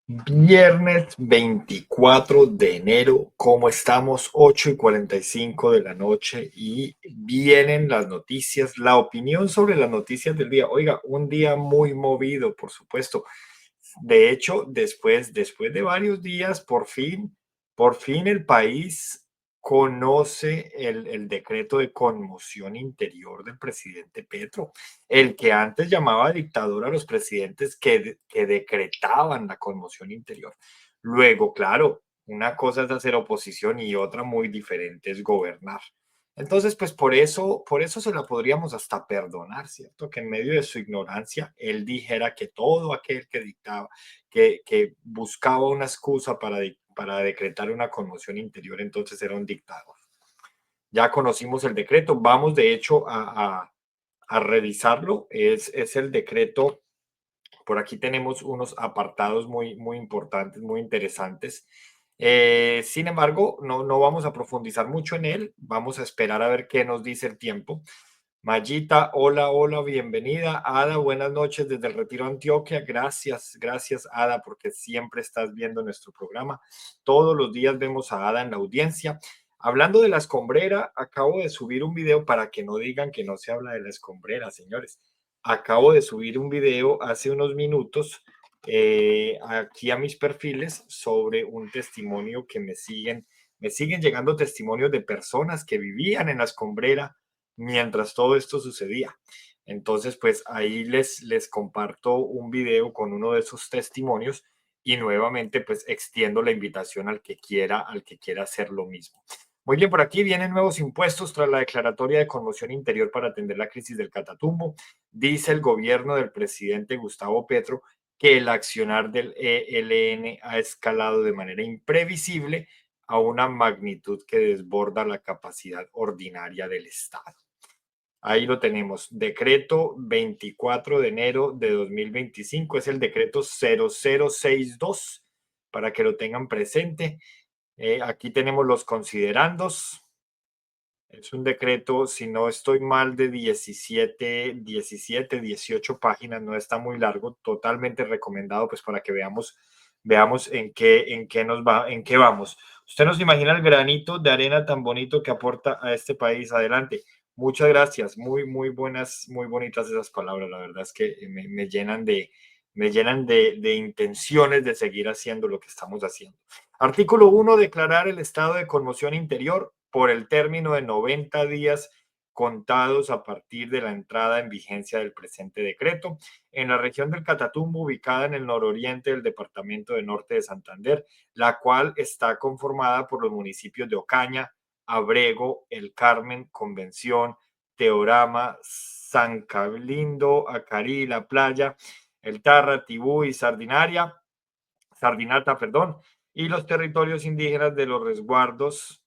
Viernes 24 de enero, ¿cómo estamos? 8:45 de la noche y vienen las noticias, la opinión sobre las noticias del día. Oiga, un día muy movido, por supuesto. De hecho, después de varios días, por fin el país conoce el decreto de conmoción interior del presidente Petro, el que antes llamaba dictador a los presidentes que decretaban la conmoción interior. Luego, claro, una cosa es hacer oposición y otra muy diferente es gobernar. Entonces, pues por eso se la podríamos hasta perdonar, ¿cierto? Que en medio de su ignorancia él dijera que todo aquel que dictaba, que buscaba una excusa para decretar una conmoción interior, entonces era un dictador. Ya conocimos el decreto, vamos de hecho a revisarlo. Es el decreto, por aquí tenemos unos apartados muy importantes, muy interesantes. Sin embargo, no vamos a profundizar mucho en él, vamos a esperar a ver qué nos dice el tiempo. Mayita, hola, hola, bienvenida. Ada, buenas noches desde el Retiro Antioquia. Gracias, gracias, Ada, porque siempre estás viendo nuestro programa. Todos los días vemos a Ada en la audiencia. Hablando de la escombrera, acabo de subir un video para que no digan que no se habla de la escombrera, señores. Acabo de subir un video hace unos minutos aquí a mis perfiles sobre un testimonio que me siguen llegando testimonios de personas que vivían en la escombrera mientras todo esto sucedía. Entonces, pues ahí les comparto un video con uno de esos testimonios y nuevamente pues extiendo la invitación al que quiera hacer lo mismo. Muy bien, por aquí vienen nuevos impuestos tras la declaratoria de conmoción interior para atender la crisis del Catatumbo. Dice el gobierno del presidente Gustavo Petro que el accionar del ELN ha escalado de manera imprevisible a una magnitud que desborda la capacidad ordinaria del Estado. Ahí lo tenemos, decreto 24 de enero de 2025, es el decreto 0062, para que lo tengan presente. Aquí tenemos los considerandos. Es un decreto, si no estoy mal, de 18 páginas, no está muy largo, totalmente recomendado, pues para que veamos en qué vamos. Usted nos imagina el granito de arena tan bonito que aporta a este país. Adelante. Muchas gracias, muy buenas, muy bonitas esas palabras. La verdad es que me llenan de intenciones de seguir haciendo lo que estamos haciendo. Artículo 1. Declarar el estado de conmoción interior por el término de 90 días contados a partir de la entrada en vigencia del presente decreto en la región del Catatumbo, ubicada en el nororiente del departamento de Norte de Santander, la cual está conformada por los municipios de Ocaña, Abrego, El Carmen, Convención, Teorama, San Calindo, Acarí, La Playa, El Tarra, Tibú y Sardinata, perdón, y los territorios indígenas de los resguardos,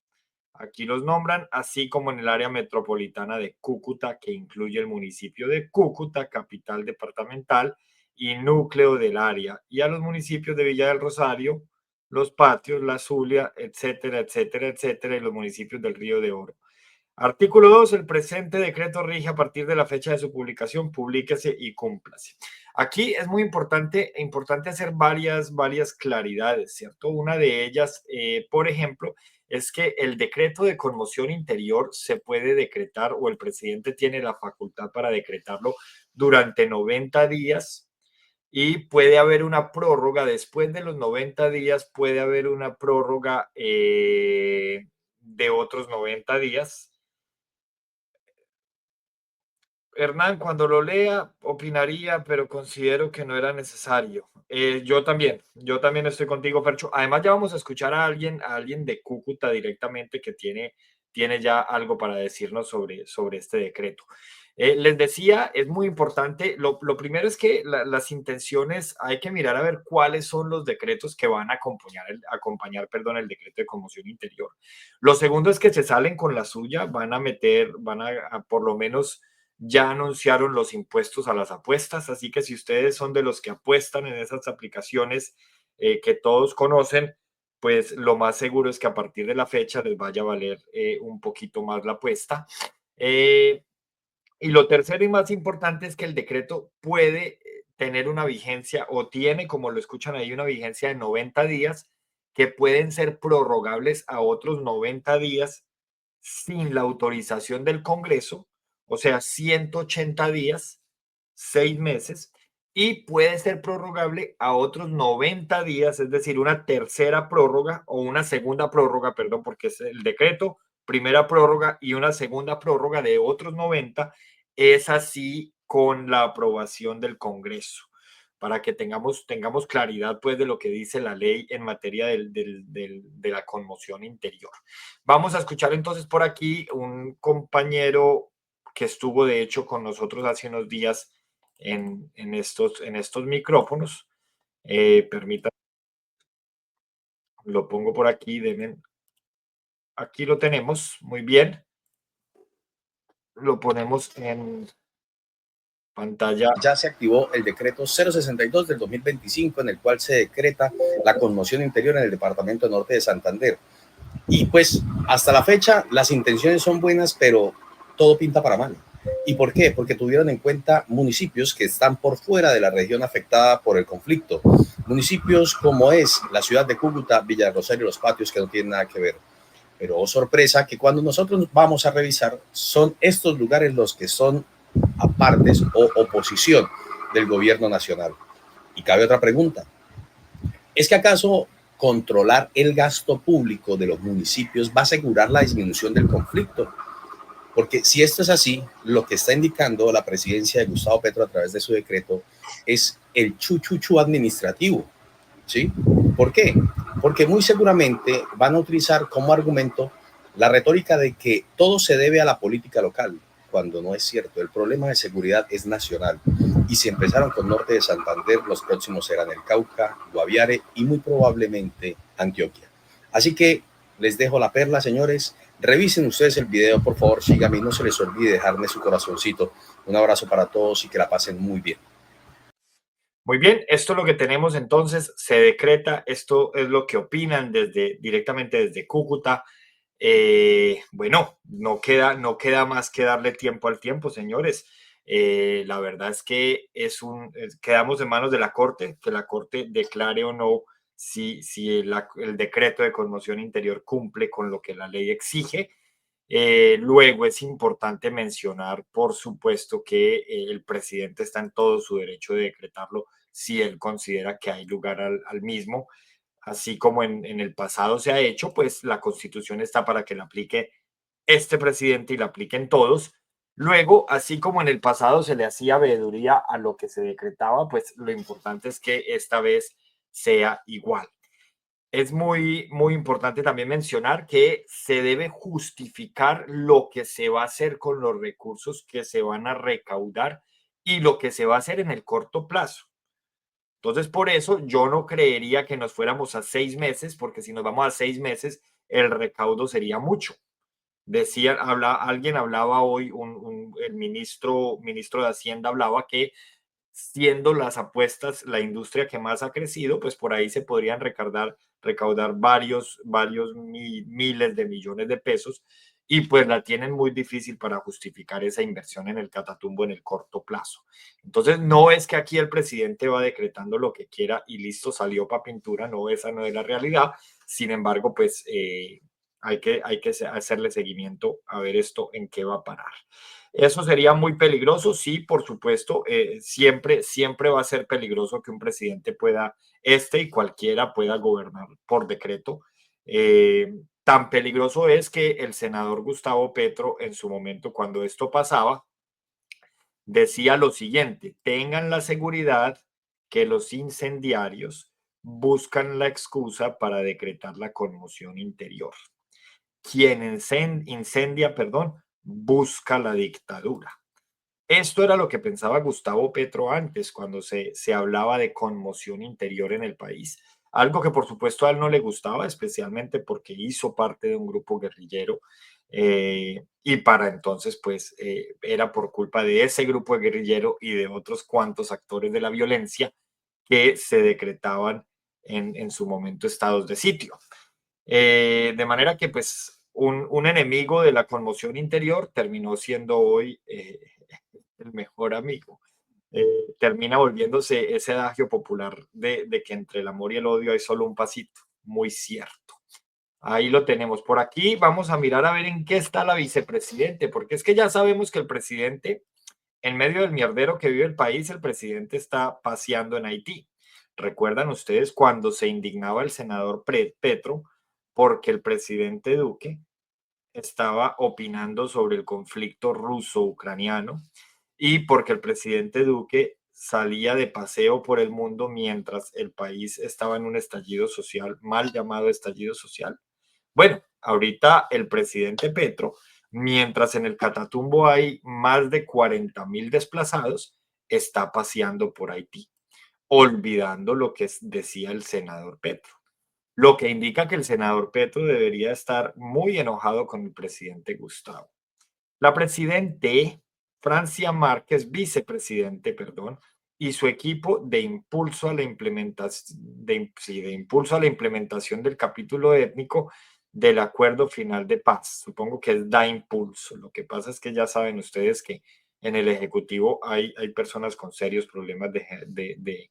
aquí los nombran, así como en el área metropolitana de Cúcuta, que incluye el municipio de Cúcuta, capital departamental y núcleo del área, y a los municipios de Villa del Rosario, Los Patios, La Zulia, etcétera, etcétera, etcétera, y los municipios del Río de Oro. Artículo 2. El presente decreto rige a partir de la fecha de su publicación, publíquese y cúmplase. Aquí es muy importante hacer varias claridades, ¿cierto? Una de ellas, por ejemplo, es que el decreto de conmoción interior se puede decretar o el presidente tiene la facultad para decretarlo durante 90 días y puede haber una prórroga. Después de los 90 días puede haber una prórroga de otros 90 días. Hernán, cuando lo lea, opinaría, pero considero que no era necesario. Yo también estoy contigo, Fercho. Además, ya vamos a escuchar a alguien de Cúcuta directamente que tiene ya algo para decirnos sobre este decreto. Les decía, es muy importante. Lo primero es que las intenciones, hay que mirar a ver cuáles son los decretos que van a acompañar, el decreto de conmoción interior. Lo segundo es que se salen con la suya, van a por lo menos ya anunciaron los impuestos a las apuestas, así que si ustedes son de los que apuestan en esas aplicaciones que todos conocen, pues lo más seguro es que a partir de la fecha les vaya a valer un poquito más la apuesta. Y lo tercero y más importante es que el decreto tener una vigencia o tiene, como lo escuchan ahí, una vigencia de 90 días que pueden ser prorrogables a otros 90 días sin la autorización del Congreso, o sea, 180 días, 6 meses, y puede ser prorrogable a otros 90 días, es decir, una tercera prórroga o una segunda prórroga, perdón, porque es el decreto, primera prórroga y una segunda prórroga de otros 90, es así con la aprobación del Congreso, para que tengamos claridad pues de lo que dice la ley en materia de la conmoción interior. Vamos a escuchar entonces por aquí un compañero que estuvo de hecho con nosotros hace unos días en estos micrófonos. Permítanme, lo pongo por aquí, aquí lo tenemos, muy bien, lo ponemos en pantalla. Ya se activó el decreto 062 del 2025, en el cual se decreta la conmoción interior en el departamento norte de Santander. Y pues hasta la fecha las intenciones son buenas, pero todo pinta para mal. ¿Y por qué? Porque tuvieron en cuenta municipios que están por fuera de la región afectada por el conflicto. Municipios como es la ciudad de Cúcuta, Villa de Rosario, Los Patios, que no tienen nada que ver. Pero oh, sorpresa, que cuando nosotros vamos a revisar, son estos lugares los que son apartes o oposición del gobierno nacional. Y cabe otra pregunta. ¿Es que acaso controlar el gasto público de los municipios va a asegurar la disminución del conflicto? Porque si esto es así, lo que está indicando la presidencia de Gustavo Petro a través de su decreto es el chuchuchu administrativo. ¿Sí? ¿Por qué? Porque muy seguramente van a utilizar como argumento la retórica de que todo se debe a la política local, cuando no es cierto. El problema de seguridad es nacional. Y si empezaron con Norte de Santander, los próximos serán el Cauca, Guaviare y muy probablemente Antioquia. Así que les dejo la perla, señores. Revisen ustedes el video, por favor, síganme y no se les olvide dejarme su corazoncito. Un abrazo para todos y que la pasen muy bien. Muy bien, esto es lo que tenemos entonces, se decreta, esto es lo que opinan directamente desde Cúcuta. Bueno, no queda más que darle tiempo al tiempo, señores. La verdad es que quedamos en manos de la Corte, que la Corte declare o no si el decreto de conmoción interior cumple con lo que la ley exige. Luego es importante mencionar, por supuesto, que el presidente está en todo su derecho de decretarlo si él considera que hay lugar al mismo. Así como en el pasado se ha hecho, pues la Constitución está para que la aplique este presidente y la apliquen todos. Luego, así como en el pasado se le hacía veeduría a lo que se decretaba, pues lo importante es que esta vez sea igual. Es muy, muy importante también mencionar que se debe justificar lo que se va a hacer con los recursos que se van a recaudar y lo que se va a hacer en el corto plazo. Entonces, por eso yo no creería que nos fuéramos a 6 meses, porque si nos vamos a 6 meses, el recaudo sería mucho. Alguien hablaba hoy, el ministro de Hacienda hablaba que siendo las apuestas la industria que más ha crecido, pues por ahí se podrían recaudar varios miles de millones de pesos y pues la tienen muy difícil para justificar esa inversión en el Catatumbo en el corto plazo. Entonces, no es que aquí el presidente va decretando lo que quiera y listo, salió para pintura, no, esa no es la realidad. Sin embargo, pues hay que hacerle seguimiento a ver esto en qué va a parar. Eso sería muy peligroso, sí, por supuesto, siempre va a ser peligroso que un presidente y cualquiera pueda gobernar por decreto. Tan peligroso es que el senador Gustavo Petro, en su momento, cuando esto pasaba, decía lo siguiente: tengan la seguridad que los incendiarios buscan la excusa para decretar la conmoción interior. Quien incendia, perdón, busca la dictadura. Esto era lo que pensaba Gustavo Petro antes, cuando se hablaba de conmoción interior en el país. Algo que por supuesto a él no le gustaba, especialmente porque hizo parte de un grupo guerrillero y para entonces pues era por culpa de ese grupo guerrillero y de otros cuantos actores de la violencia que se decretaban en su momento estados de sitio. De manera que pues un enemigo de la conmoción interior terminó siendo hoy el mejor amigo. termina volviéndose ese adagio popular de que entre el amor y el odio hay solo un pasito. Muy cierto. Ahí lo tenemos. Por aquí vamos a mirar a ver en qué está la vicepresidente, porque es que ya sabemos que el presidente, en medio del mierdero que vive el país, el presidente está paseando en Haití. ¿Recuerdan ustedes cuando se indignaba el senador Petro porque el presidente Duque estaba opinando sobre el conflicto ruso-ucraniano y porque el presidente Duque salía de paseo por el mundo mientras el país estaba en un estallido social, mal llamado estallido social? Bueno, ahorita el presidente Petro, mientras en el Catatumbo hay más de 40.000 desplazados, está paseando por Haití, olvidando lo que decía el senador Petro, lo que indica que el senador Petro debería estar muy enojado con el presidente Gustavo. La presidente Francia Márquez, vicepresidente, perdón, y su equipo de impulso a la implementación, de impulso a la implementación del capítulo étnico del acuerdo final de paz. Supongo que es da impulso. Lo que pasa es que ya saben ustedes que en el Ejecutivo hay personas con serios problemas de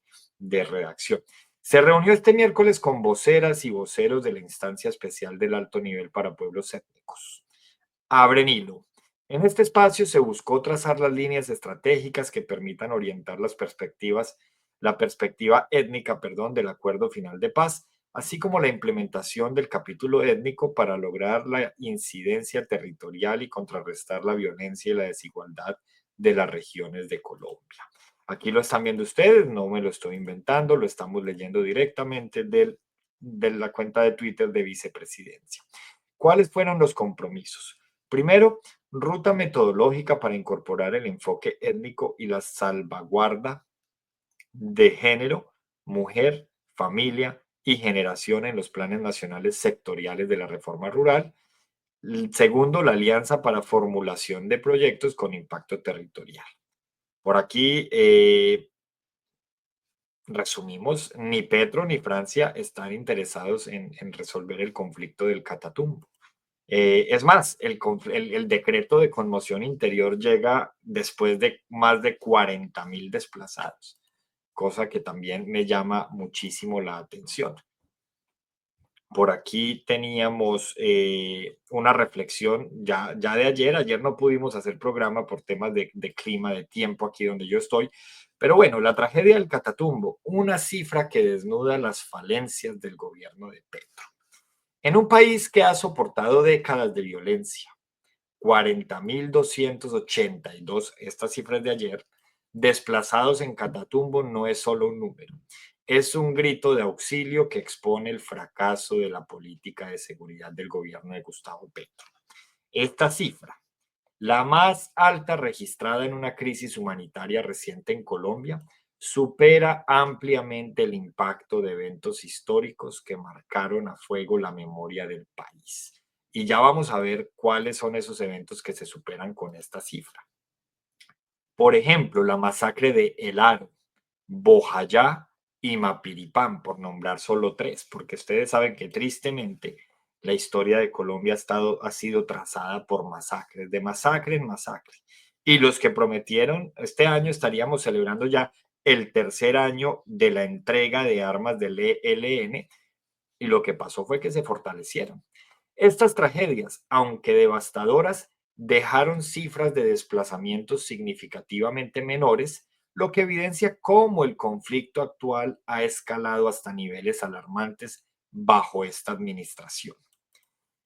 redacción. Se reunió este miércoles con voceras y voceros de la instancia especial del alto nivel para pueblos étnicos. Abren hilo. En este espacio se buscó trazar las líneas estratégicas que permitan orientar la perspectiva étnica, perdón, del acuerdo final de paz, así como la implementación del capítulo étnico para lograr la incidencia territorial y contrarrestar la violencia y la desigualdad de las regiones de Colombia. Aquí lo están viendo ustedes, no me lo estoy inventando, lo estamos leyendo directamente de la cuenta de Twitter de Vicepresidencia. ¿Cuáles fueron los compromisos? Primero, ruta metodológica para incorporar el enfoque étnico y la salvaguarda de género, mujer, familia y generación en los planes nacionales sectoriales de la reforma rural. Segundo, la alianza para formulación de proyectos con impacto territorial. Por aquí resumimos, ni Petro ni Francia están interesados en resolver el conflicto del Catatumbo. Es más, el decreto de conmoción interior llega después de más de 40.000 desplazados, cosa que también me llama muchísimo la atención. Por aquí teníamos una reflexión ya de ayer no pudimos hacer programa por temas de clima, de tiempo aquí donde yo estoy, pero bueno, la tragedia del Catatumbo, una cifra que desnuda las falencias del gobierno de Petro. En un país que ha soportado décadas de violencia, 40.282, estas cifras de ayer, desplazados en Catatumbo no es solo un número, es un grito de auxilio que expone el fracaso de la política de seguridad del gobierno de Gustavo Petro. Esta cifra, la más alta registrada en una crisis humanitaria reciente en Colombia, supera ampliamente el impacto de eventos históricos que marcaron a fuego la memoria del país. Y ya vamos a ver cuáles son esos eventos que se superan con esta cifra. Por ejemplo, la masacre de El Aro, Bojayá y Mapiripán, por nombrar solo tres, porque ustedes saben que tristemente la historia de Colombia ha sido trazada por masacres, de masacre en masacre. Y los que prometieron, este año estaríamos celebrando ya el tercer año de la entrega de armas del ELN, y lo que pasó fue que se fortalecieron. Estas tragedias, aunque devastadoras, dejaron cifras de desplazamientos significativamente menores, lo que evidencia cómo el conflicto actual ha escalado hasta niveles alarmantes bajo esta administración.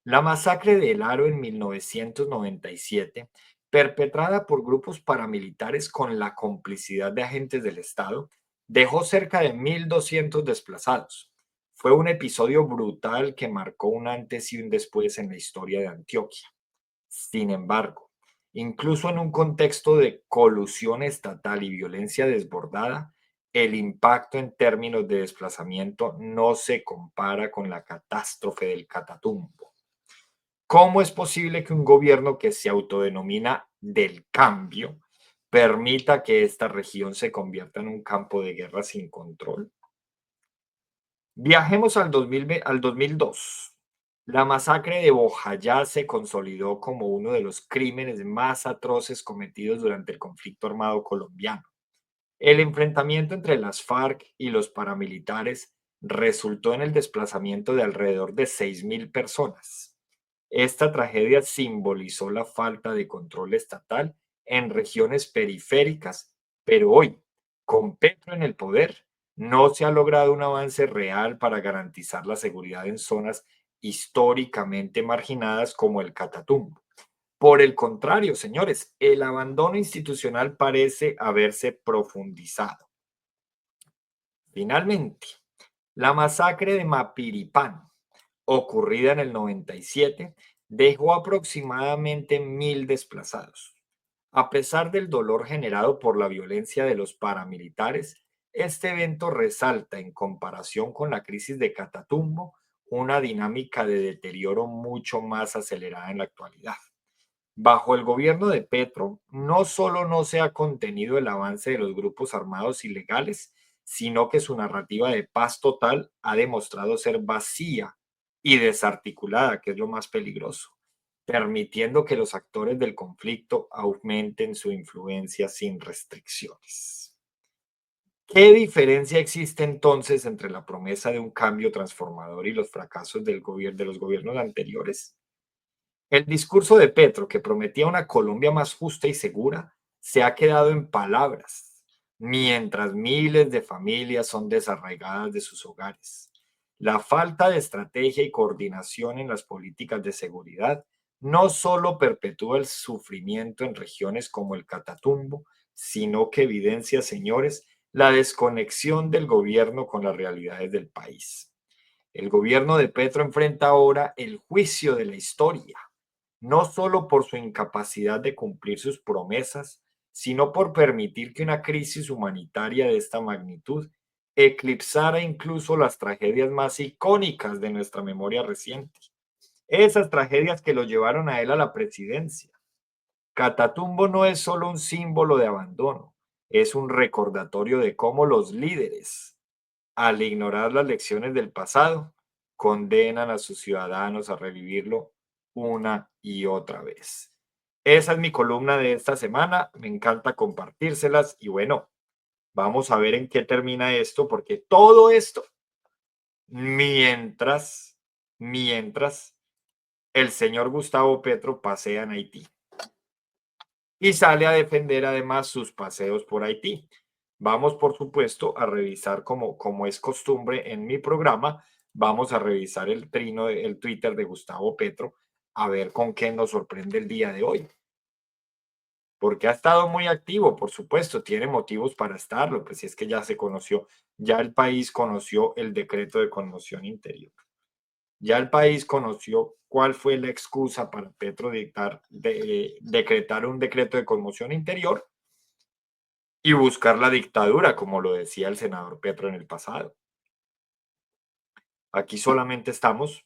La masacre de El Aro en 1997, perpetrada por grupos paramilitares con la complicidad de agentes del Estado, dejó cerca de 1.200 desplazados. Fue un episodio brutal que marcó un antes y un después en la historia de Antioquia. Sin embargo, incluso en un contexto de colusión estatal y violencia desbordada, el impacto en términos de desplazamiento no se compara con la catástrofe del Catatumbo. ¿Cómo es posible que un gobierno que se autodenomina del cambio permita que esta región se convierta en un campo de guerra sin control? Viajemos al 2002. La masacre de Bojayá se consolidó como uno de los crímenes más atroces cometidos durante el conflicto armado colombiano. El enfrentamiento entre las FARC y los paramilitares resultó en el desplazamiento de alrededor de 6.000 personas. Esta tragedia simbolizó la falta de control estatal en regiones periféricas, pero hoy, con Petro en el poder, no se ha logrado un avance real para garantizar la seguridad en zonas históricamente marginadas como el Catatumbo. Por el contrario, señores, el abandono institucional parece haberse profundizado. Finalmente, la masacre de Mapiripán, ocurrida en el 97, dejó aproximadamente 1.000 desplazados. A pesar del dolor generado por la violencia de los paramilitares, este evento resalta, en comparación con la crisis de Catatumbo, una dinámica de deterioro mucho más acelerada en la actualidad. Bajo el gobierno de Petro, no solo no se ha contenido el avance de los grupos armados ilegales, sino que su narrativa de paz total ha demostrado ser vacía y desarticulada, que es lo más peligroso, permitiendo que los actores del conflicto aumenten su influencia sin restricciones. ¿Qué diferencia existe entonces entre la promesa de un cambio transformador y los fracasos de los gobiernos anteriores? El discurso de Petro, que prometía una Colombia más justa y segura, se ha quedado en palabras, mientras miles de familias son desarraigadas de sus hogares. La falta de estrategia y coordinación en las políticas de seguridad no solo perpetúa el sufrimiento en regiones como el Catatumbo, sino que evidencia, señores, la desconexión del gobierno con las realidades del país. El gobierno de Petro enfrenta ahora el juicio de la historia, no solo por su incapacidad de cumplir sus promesas, sino por permitir que una crisis humanitaria de esta magnitud eclipsara incluso las tragedias más icónicas de nuestra memoria reciente. Esas tragedias que lo llevaron a él a la presidencia. Catatumbo no es solo un símbolo de abandono, es un recordatorio de cómo los líderes, al ignorar las lecciones del pasado, condenan a sus ciudadanos a revivirlo una y otra vez. Esa es mi columna de esta semana. Me encanta compartírselas y bueno, vamos a ver en qué termina esto, porque todo esto mientras el señor Gustavo Petro pasea en Haití y sale a defender además sus paseos por Haití. Vamos, por supuesto, a revisar, como es costumbre en mi programa, vamos a revisar el Twitter de Gustavo Petro, a ver con qué nos sorprende el día de hoy. Porque ha estado muy activo, por supuesto, tiene motivos para estarlo, pues si es que ya se conoció, ya el país conoció el decreto de conmoción interior. Ya el país conoció cuál fue la excusa para Petro decretar un decreto de conmoción interior y buscar la dictadura, como lo decía el senador Petro en el pasado. Aquí solamente estamos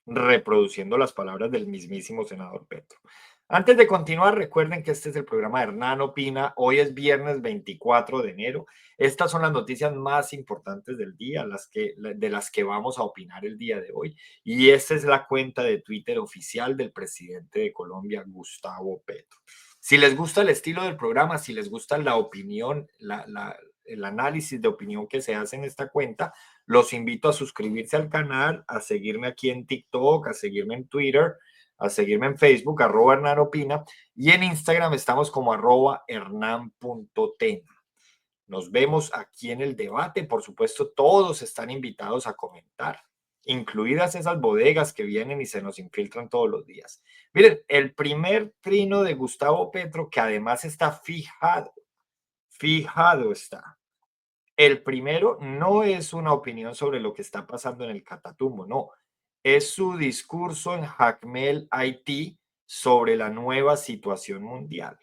reproduciendo las palabras del mismísimo senador Petro. Antes de continuar, recuerden que este es el programa de Hernán Opina. Hoy es viernes 24 de enero. Estas son las noticias más importantes del día, de las que vamos a opinar el día de hoy. Y esta es la cuenta de Twitter oficial del presidente de Colombia, Gustavo Petro. Si les gusta el estilo del programa, si les gusta la opinión, el análisis de opinión que se hace en esta cuenta, los invito a suscribirse al canal, a seguirme aquí en TikTok, a seguirme en Twitter, a seguirme en Facebook, @Hernán Opina, y en Instagram estamos como @Hernán.tena. Nos vemos aquí en el debate. Por supuesto, todos están invitados a comentar, incluidas esas bodegas que vienen y se nos infiltran todos los días. Miren, el primer trino de Gustavo Petro, que además está fijado está. El primero no es una opinión sobre lo que está pasando en el Catatumbo, no. Es su discurso en Jacmel, Haití, sobre la nueva situación mundial.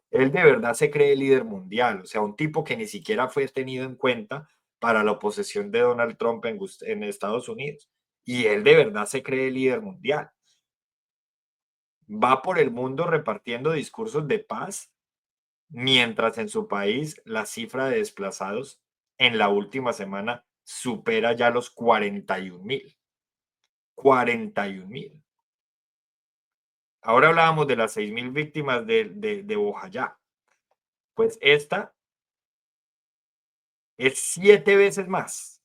Él de verdad se cree líder mundial, o sea, un tipo que ni siquiera fue tenido en cuenta para la oposición de Donald Trump en Estados Unidos. Y él de verdad se cree líder mundial. Va por el mundo repartiendo discursos de paz, mientras en su país la cifra de desplazados en la última semana supera ya los 41.000. 41.000. Ahora hablábamos de las 6.000 víctimas de Bojayá. Pues esta es 7 veces más.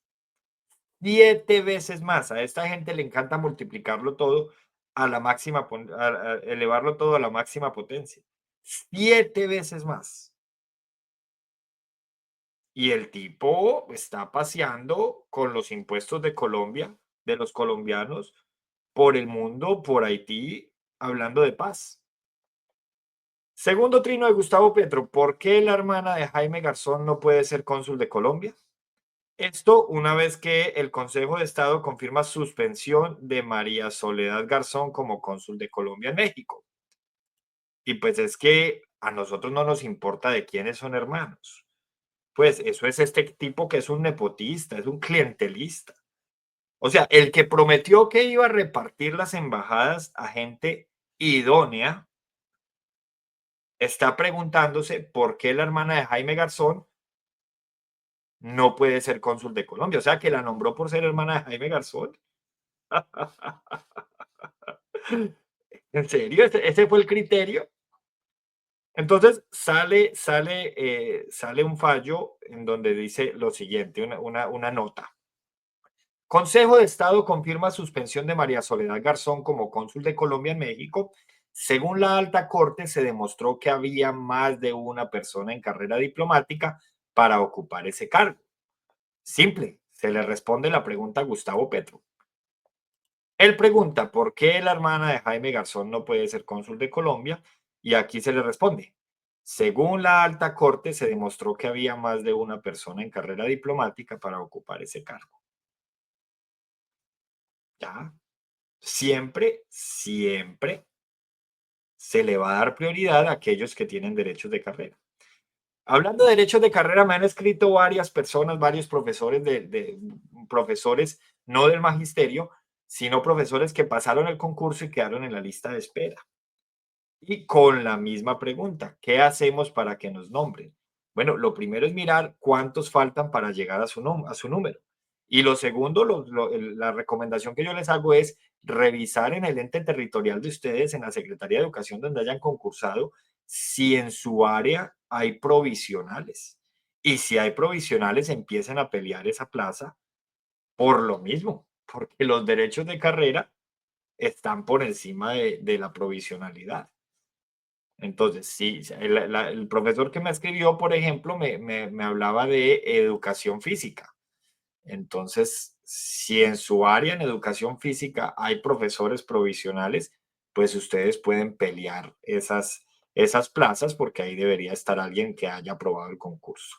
7 veces más. A esta gente le encanta multiplicarlo todo a la máxima, a elevarlo todo a la máxima potencia. 7 veces más. Y el tipo está paseando con los impuestos de Colombia, de los colombianos, por el mundo, por Haití, hablando de paz. Segundo trino de Gustavo Petro, ¿por qué la hermana de Jaime Garzón no puede ser cónsul de Colombia? Esto una vez que el Consejo de Estado confirma suspensión de María Soledad Garzón como cónsul de Colombia en México. Y pues es que a nosotros no nos importa de quiénes son hermanos. Pues eso es este tipo que es un nepotista, es un clientelista. O sea, el que prometió que iba a repartir las embajadas a gente idónea, está preguntándose por qué la hermana de Jaime Garzón no puede ser cónsul de Colombia. O sea, que la nombró por ser hermana de Jaime Garzón. ¿En serio? ¿Ese fue el criterio? Entonces sale un fallo en donde dice lo siguiente, una nota. Consejo de Estado confirma suspensión de María Soledad Garzón como cónsul de Colombia en México. Según la alta corte, se demostró que había más de una persona en carrera diplomática para ocupar ese cargo. Simple, se le responde la pregunta a Gustavo Petro. Él pregunta por qué la hermana de Jaime Garzón no puede ser cónsul de Colombia y aquí se le responde. Según la alta corte, se demostró que había más de una persona en carrera diplomática para ocupar ese cargo. Ya, siempre se le va a dar prioridad a aquellos que tienen derechos de carrera. Hablando de derechos de carrera, me han escrito varias personas, varios profesores profesores no del magisterio, sino profesores que pasaron el concurso y quedaron en la lista de espera. Y con la misma pregunta, ¿qué hacemos para que nos nombren? Bueno, lo primero es mirar cuántos faltan para llegar a a su número. Y lo segundo, la recomendación que yo les hago es revisar en el ente territorial de ustedes, en la Secretaría de Educación donde hayan concursado, si en su área hay provisionales. Y si hay provisionales, empiecen a pelear esa plaza por lo mismo, porque los derechos de carrera están por encima de la provisionalidad. Entonces, sí, el profesor que me escribió, por ejemplo, me hablaba de educación física. Entonces, si en su área, en educación física, hay profesores provisionales, pues ustedes pueden pelear esas plazas porque ahí debería estar alguien que haya aprobado el concurso.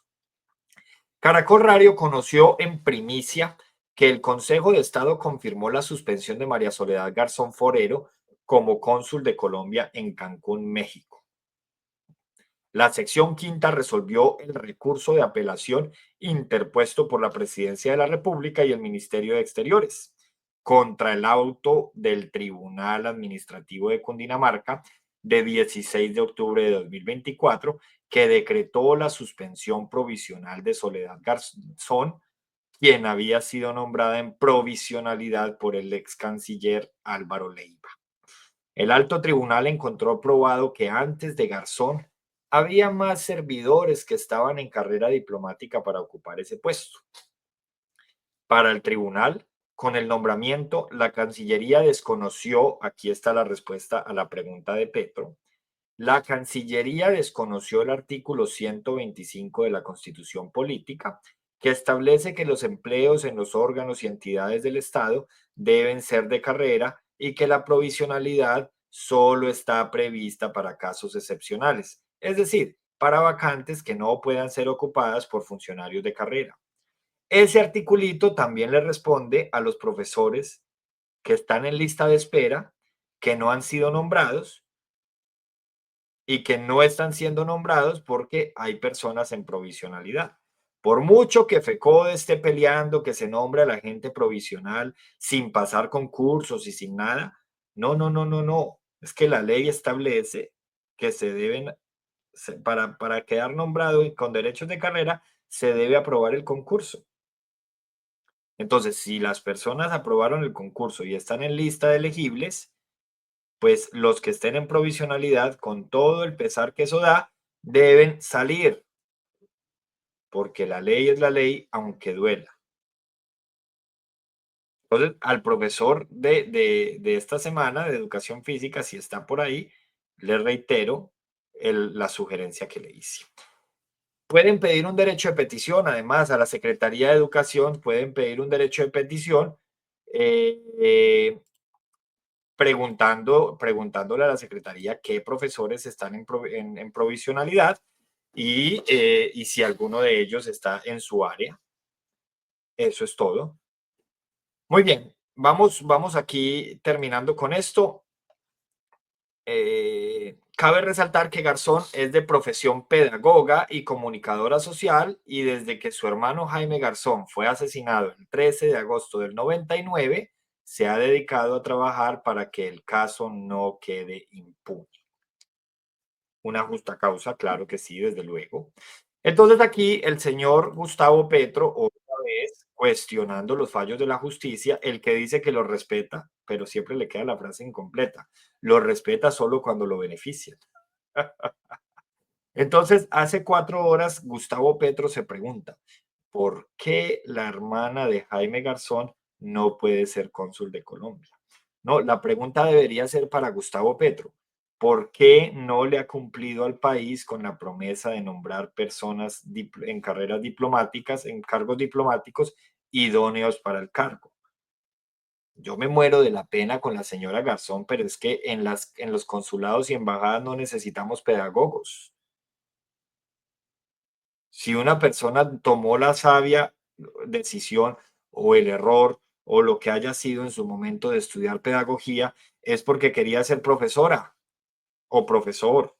Caracol Radio conoció en primicia que el Consejo de Estado confirmó la suspensión de María Soledad Garzón Forero como cónsul de Colombia en Cancún, México. La sección quinta resolvió el recurso de apelación interpuesto por la Presidencia de la República y el Ministerio de Exteriores contra el auto del Tribunal Administrativo de Cundinamarca de 16 de octubre de 2024 que decretó la suspensión provisional de Soledad Garzón, quien había sido nombrada en provisionalidad por el ex canciller Álvaro Leiva. El alto tribunal encontró probado que antes de Garzón había más servidores que estaban en carrera diplomática para ocupar ese puesto. Para el tribunal, con el nombramiento, la Cancillería desconoció, aquí está la respuesta a la pregunta de Petro, la Cancillería desconoció el artículo 125 de la Constitución Política, que establece que los empleos en los órganos y entidades del Estado deben ser de carrera y que la provisionalidad solo está prevista para casos excepcionales, es decir, para vacantes que no puedan ser ocupadas por funcionarios de carrera. Ese articulito también le responde a los profesores que están en lista de espera, que no han sido nombrados y que no están siendo nombrados porque hay personas en provisionalidad. Por mucho que FECODE esté peleando que se nombre a la gente provisional sin pasar concursos y sin nada, no. Es que la ley establece que se deben, para quedar nombrado y con derechos de carrera, se debe aprobar el concurso. Entonces, si las personas aprobaron el concurso y están en lista de elegibles, pues los que estén en provisionalidad, con todo el pesar que eso da, deben salir, porque la ley es la ley, aunque duela. Entonces, al profesor de esta semana de educación física, si está por ahí, le reitero la sugerencia que le hice. Pueden pedir un derecho de petición, además, a la Secretaría de Educación, pueden pedir un derecho de petición eh, preguntándole a la Secretaría qué profesores están en provisionalidad y si alguno de ellos está en su área. Eso es todo. Muy bien, vamos aquí terminando con esto. Cabe resaltar que Garzón es de profesión pedagoga y comunicadora social y desde que su hermano Jaime Garzón fue asesinado el 13 de agosto del 99, se ha dedicado a trabajar para que el caso no quede impune. Una justa causa, claro que sí, desde luego. Entonces aquí el señor Gustavo Petro, otra vez cuestionando los fallos de la justicia, el que dice que lo respeta, pero siempre le queda la frase incompleta, lo respeta solo cuando lo beneficia. Entonces, hace 4 horas, Gustavo Petro se pregunta, ¿por qué la hermana de Jaime Garzón no puede ser cónsul de Colombia? No, la pregunta debería ser para Gustavo Petro. ¿Por qué no le ha cumplido al país con la promesa de nombrar personas en carreras diplomáticas, en cargos diplomáticos idóneos para el cargo? Yo me muero de la pena con la señora Garzón, pero es que en los consulados y embajadas no necesitamos pedagogos. Si una persona tomó la sabia decisión o el error o lo que haya sido en su momento de estudiar pedagogía, es porque quería ser profesora o profesor.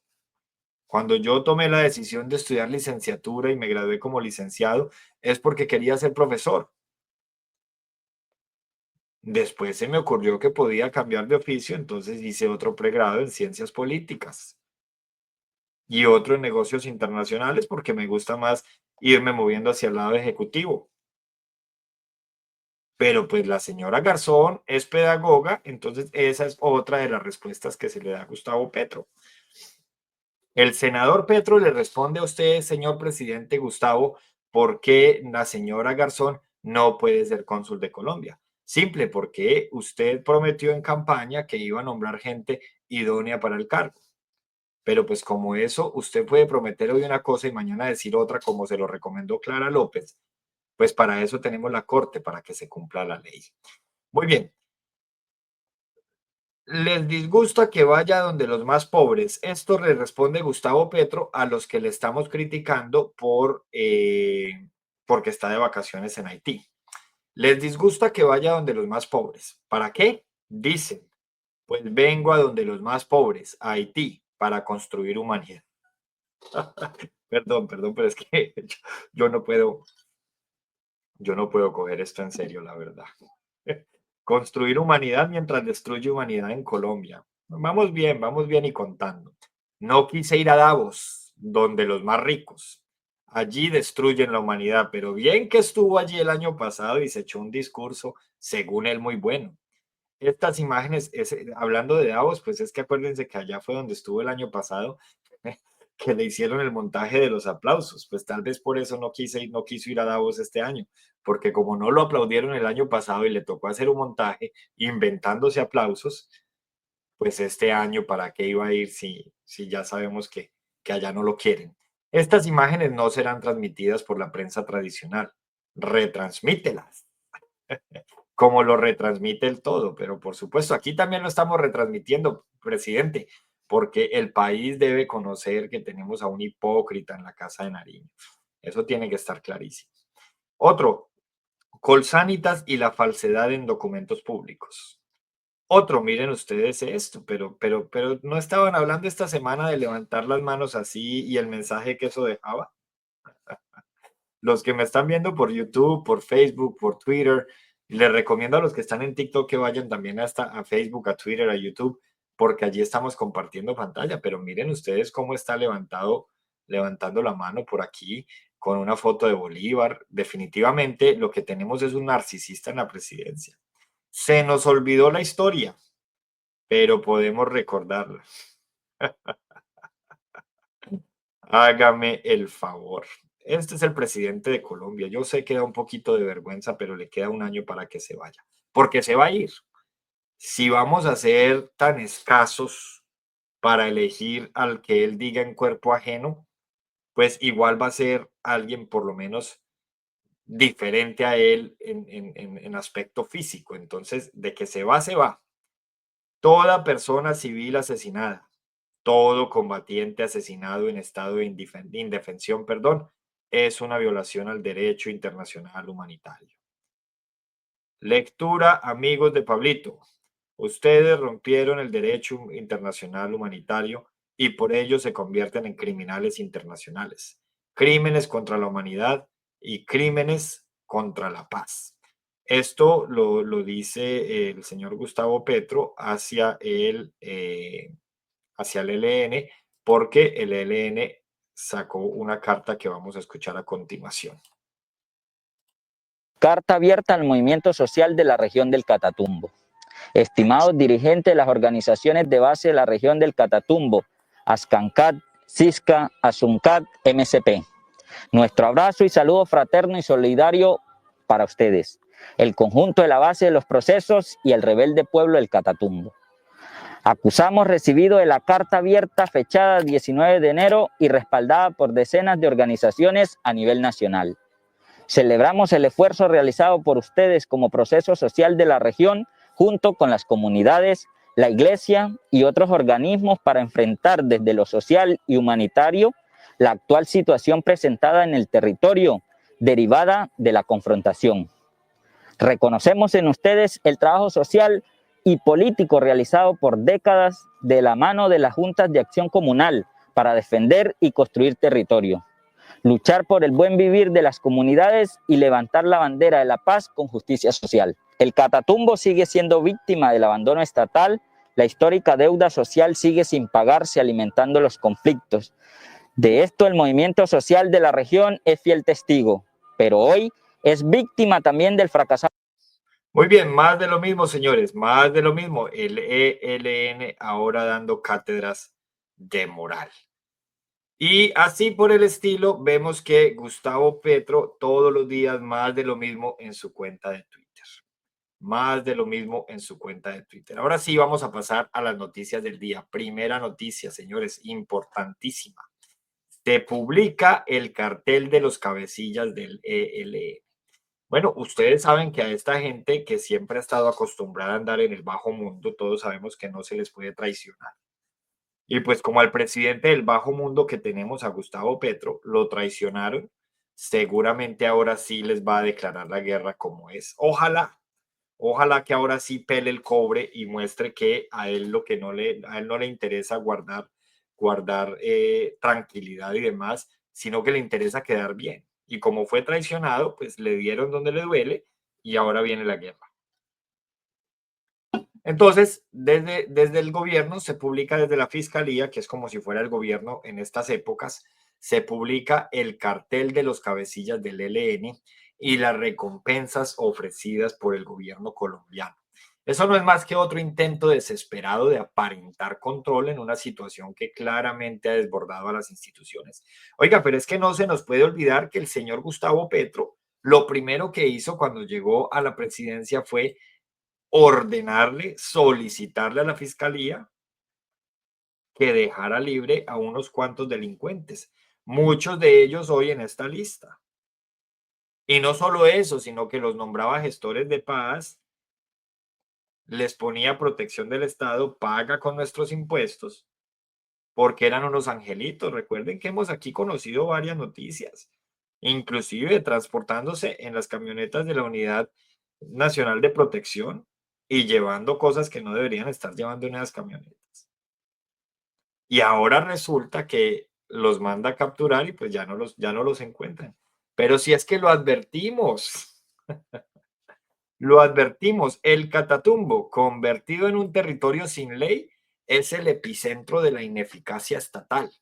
Cuando yo tomé la decisión de estudiar licenciatura y me gradué como licenciado, es porque quería ser profesor. Después se me ocurrió que podía cambiar de oficio, entonces hice otro pregrado en ciencias políticas y otro en negocios internacionales porque me gusta más irme moviendo hacia el lado ejecutivo. Pero pues la señora Garzón es pedagoga, entonces esa es otra de las respuestas que se le da a Gustavo Petro. El senador Petro le responde a usted, señor presidente Gustavo, ¿por qué la señora Garzón no puede ser cónsul de Colombia? Simple, porque usted prometió en campaña que iba a nombrar gente idónea para el cargo. Pero pues como eso, usted puede prometer hoy una cosa y mañana decir otra, como se lo recomendó Clara López, pues para eso tenemos la Corte, para que se cumpla la ley. Muy bien. Les disgusta que vaya donde los más pobres. Esto le responde Gustavo Petro a los que le estamos criticando porque está de vacaciones en Haití. Les disgusta que vaya donde los más pobres. ¿Para qué? Dicen, pues vengo a donde los más pobres, a Haití, para construir humanidad. Perdón, pero es que yo no puedo, yo no puedo coger esto en serio, la verdad. Construir humanidad mientras destruye humanidad en Colombia. Vamos bien y contando. No quise ir a Davos, donde los más ricos. Allí destruyen la humanidad, pero bien que estuvo allí el año pasado y se echó un discurso, según él, muy bueno. Estas imágenes, hablando de Davos, pues es que acuérdense que allá fue donde estuvo el año pasado, que le hicieron el montaje de los aplausos. Pues tal vez por eso no quiso ir a Davos este año, porque como no lo aplaudieron el año pasado y le tocó hacer un montaje inventándose aplausos, pues este año, ¿para qué iba a ir si ya sabemos que allá no lo quieren? Estas imágenes no serán transmitidas por la prensa tradicional. Retransmítelas como lo retransmite el todo, pero por supuesto, aquí también lo estamos retransmitiendo, presidente, porque el país debe conocer que tenemos a un hipócrita en la Casa de Nariño. Eso tiene que estar clarísimo. Otro, Colsanitas y la falsedad en documentos públicos. Otro, miren ustedes esto, pero no estaban hablando esta semana de levantar las manos así y el mensaje que eso dejaba. Los que me están viendo por YouTube, por Facebook, por Twitter, les recomiendo a los que están en TikTok que vayan también hasta a Facebook, a Twitter, a YouTube, porque allí estamos compartiendo pantalla. Pero miren ustedes cómo está levantando la mano por aquí con una foto de Bolívar. Definitivamente lo que tenemos es un narcisista en la presidencia. Se nos olvidó la historia, pero podemos recordarla. Hágame el favor. Este es el presidente de Colombia. Yo sé que da un poquito de vergüenza, pero le queda un año para que se vaya. Porque se va a ir. Si vamos a ser tan escasos para elegir al que él diga en cuerpo ajeno, pues igual va a ser alguien por lo menos diferente a él en aspecto físico. Entonces, de que se va, se va. Toda persona civil asesinada, todo combatiente asesinado en estado de indefensión, perdón, es una violación al derecho internacional humanitario. Lectura, amigos de Pablito. Ustedes rompieron el derecho internacional humanitario y por ello se convierten en criminales internacionales. Crímenes contra la humanidad y crímenes contra la paz. Esto lo dice el señor Gustavo Petro hacia el ELN, porque el ELN sacó una carta que vamos a escuchar a continuación. Carta abierta al movimiento social de la región del Catatumbo. Estimados dirigentes de las organizaciones de base de la región del Catatumbo, Ascancat, Cisca, Asuncat, MCP. Nuestro abrazo y saludo fraterno y solidario para ustedes, el conjunto de la base de los procesos y el rebelde pueblo del Catatumbo. Acusamos recibido de la carta abierta fechada 19 de enero y respaldada por decenas de organizaciones a nivel nacional. Celebramos el esfuerzo realizado por ustedes como proceso social de la región junto con las comunidades, la iglesia y otros organismos para enfrentar desde lo social y humanitario la actual situación presentada en el territorio derivada de la confrontación. Reconocemos en ustedes el trabajo social y político realizado por décadas de la mano de las juntas de acción comunal para defender y construir territorio, luchar por el buen vivir de las comunidades y levantar la bandera de la paz con justicia social. El Catatumbo sigue siendo víctima del abandono estatal, la histórica deuda social sigue sin pagarse alimentando los conflictos. De esto el movimiento social de la región es fiel testigo, pero hoy es víctima también del fracasado. Muy bien, más de lo mismo, señores, más de lo mismo. El ELN ahora dando cátedras de moral. Y así por el estilo, vemos que Gustavo Petro todos los días más de lo mismo en su cuenta de Twitter. Más de lo mismo en su cuenta de Twitter. Ahora sí vamos a pasar a las noticias del día. Primera noticia, señores, importantísima. Se publica el cartel de los cabecillas del ELN. Bueno, ustedes saben que a esta gente que siempre ha estado acostumbrada a andar en el bajo mundo, todos sabemos que no se les puede traicionar. Y pues como al presidente del bajo mundo que tenemos, a Gustavo Petro, lo traicionaron, seguramente ahora sí les va a declarar la guerra como es. Ojalá que ahora sí pele el cobre y muestre que a él lo que a él no le interesa guardar tranquilidad y demás, sino que le interesa quedar bien. Y como fue traicionado, pues le dieron donde le duele y ahora viene la guerra. Entonces, desde el gobierno se publica desde la fiscalía, que es como si fuera el gobierno en estas épocas, se publica el cartel de los cabecillas del ELN y las recompensas ofrecidas por el gobierno colombiano. Eso no es más que otro intento desesperado de aparentar control en una situación que claramente ha desbordado a las instituciones. Oiga, pero es que no se nos puede olvidar que el señor Gustavo Petro, lo primero que hizo cuando llegó a la presidencia fue ordenarle, solicitarle a la fiscalía que dejara libre a unos cuantos delincuentes, muchos de ellos hoy en esta lista. Y no solo eso, sino que los nombraba gestores de paz, les ponía protección del Estado, paga con nuestros impuestos, porque eran unos angelitos. Recuerden que hemos aquí conocido varias noticias, inclusive transportándose en las camionetas de la Unidad Nacional de Protección y llevando cosas que no deberían estar llevando en esas camionetas. Y ahora resulta que los manda a capturar y pues ya no los encuentran. Pero si es que lo advertimos, el Catatumbo, convertido en un territorio sin ley, es el epicentro de la ineficacia estatal,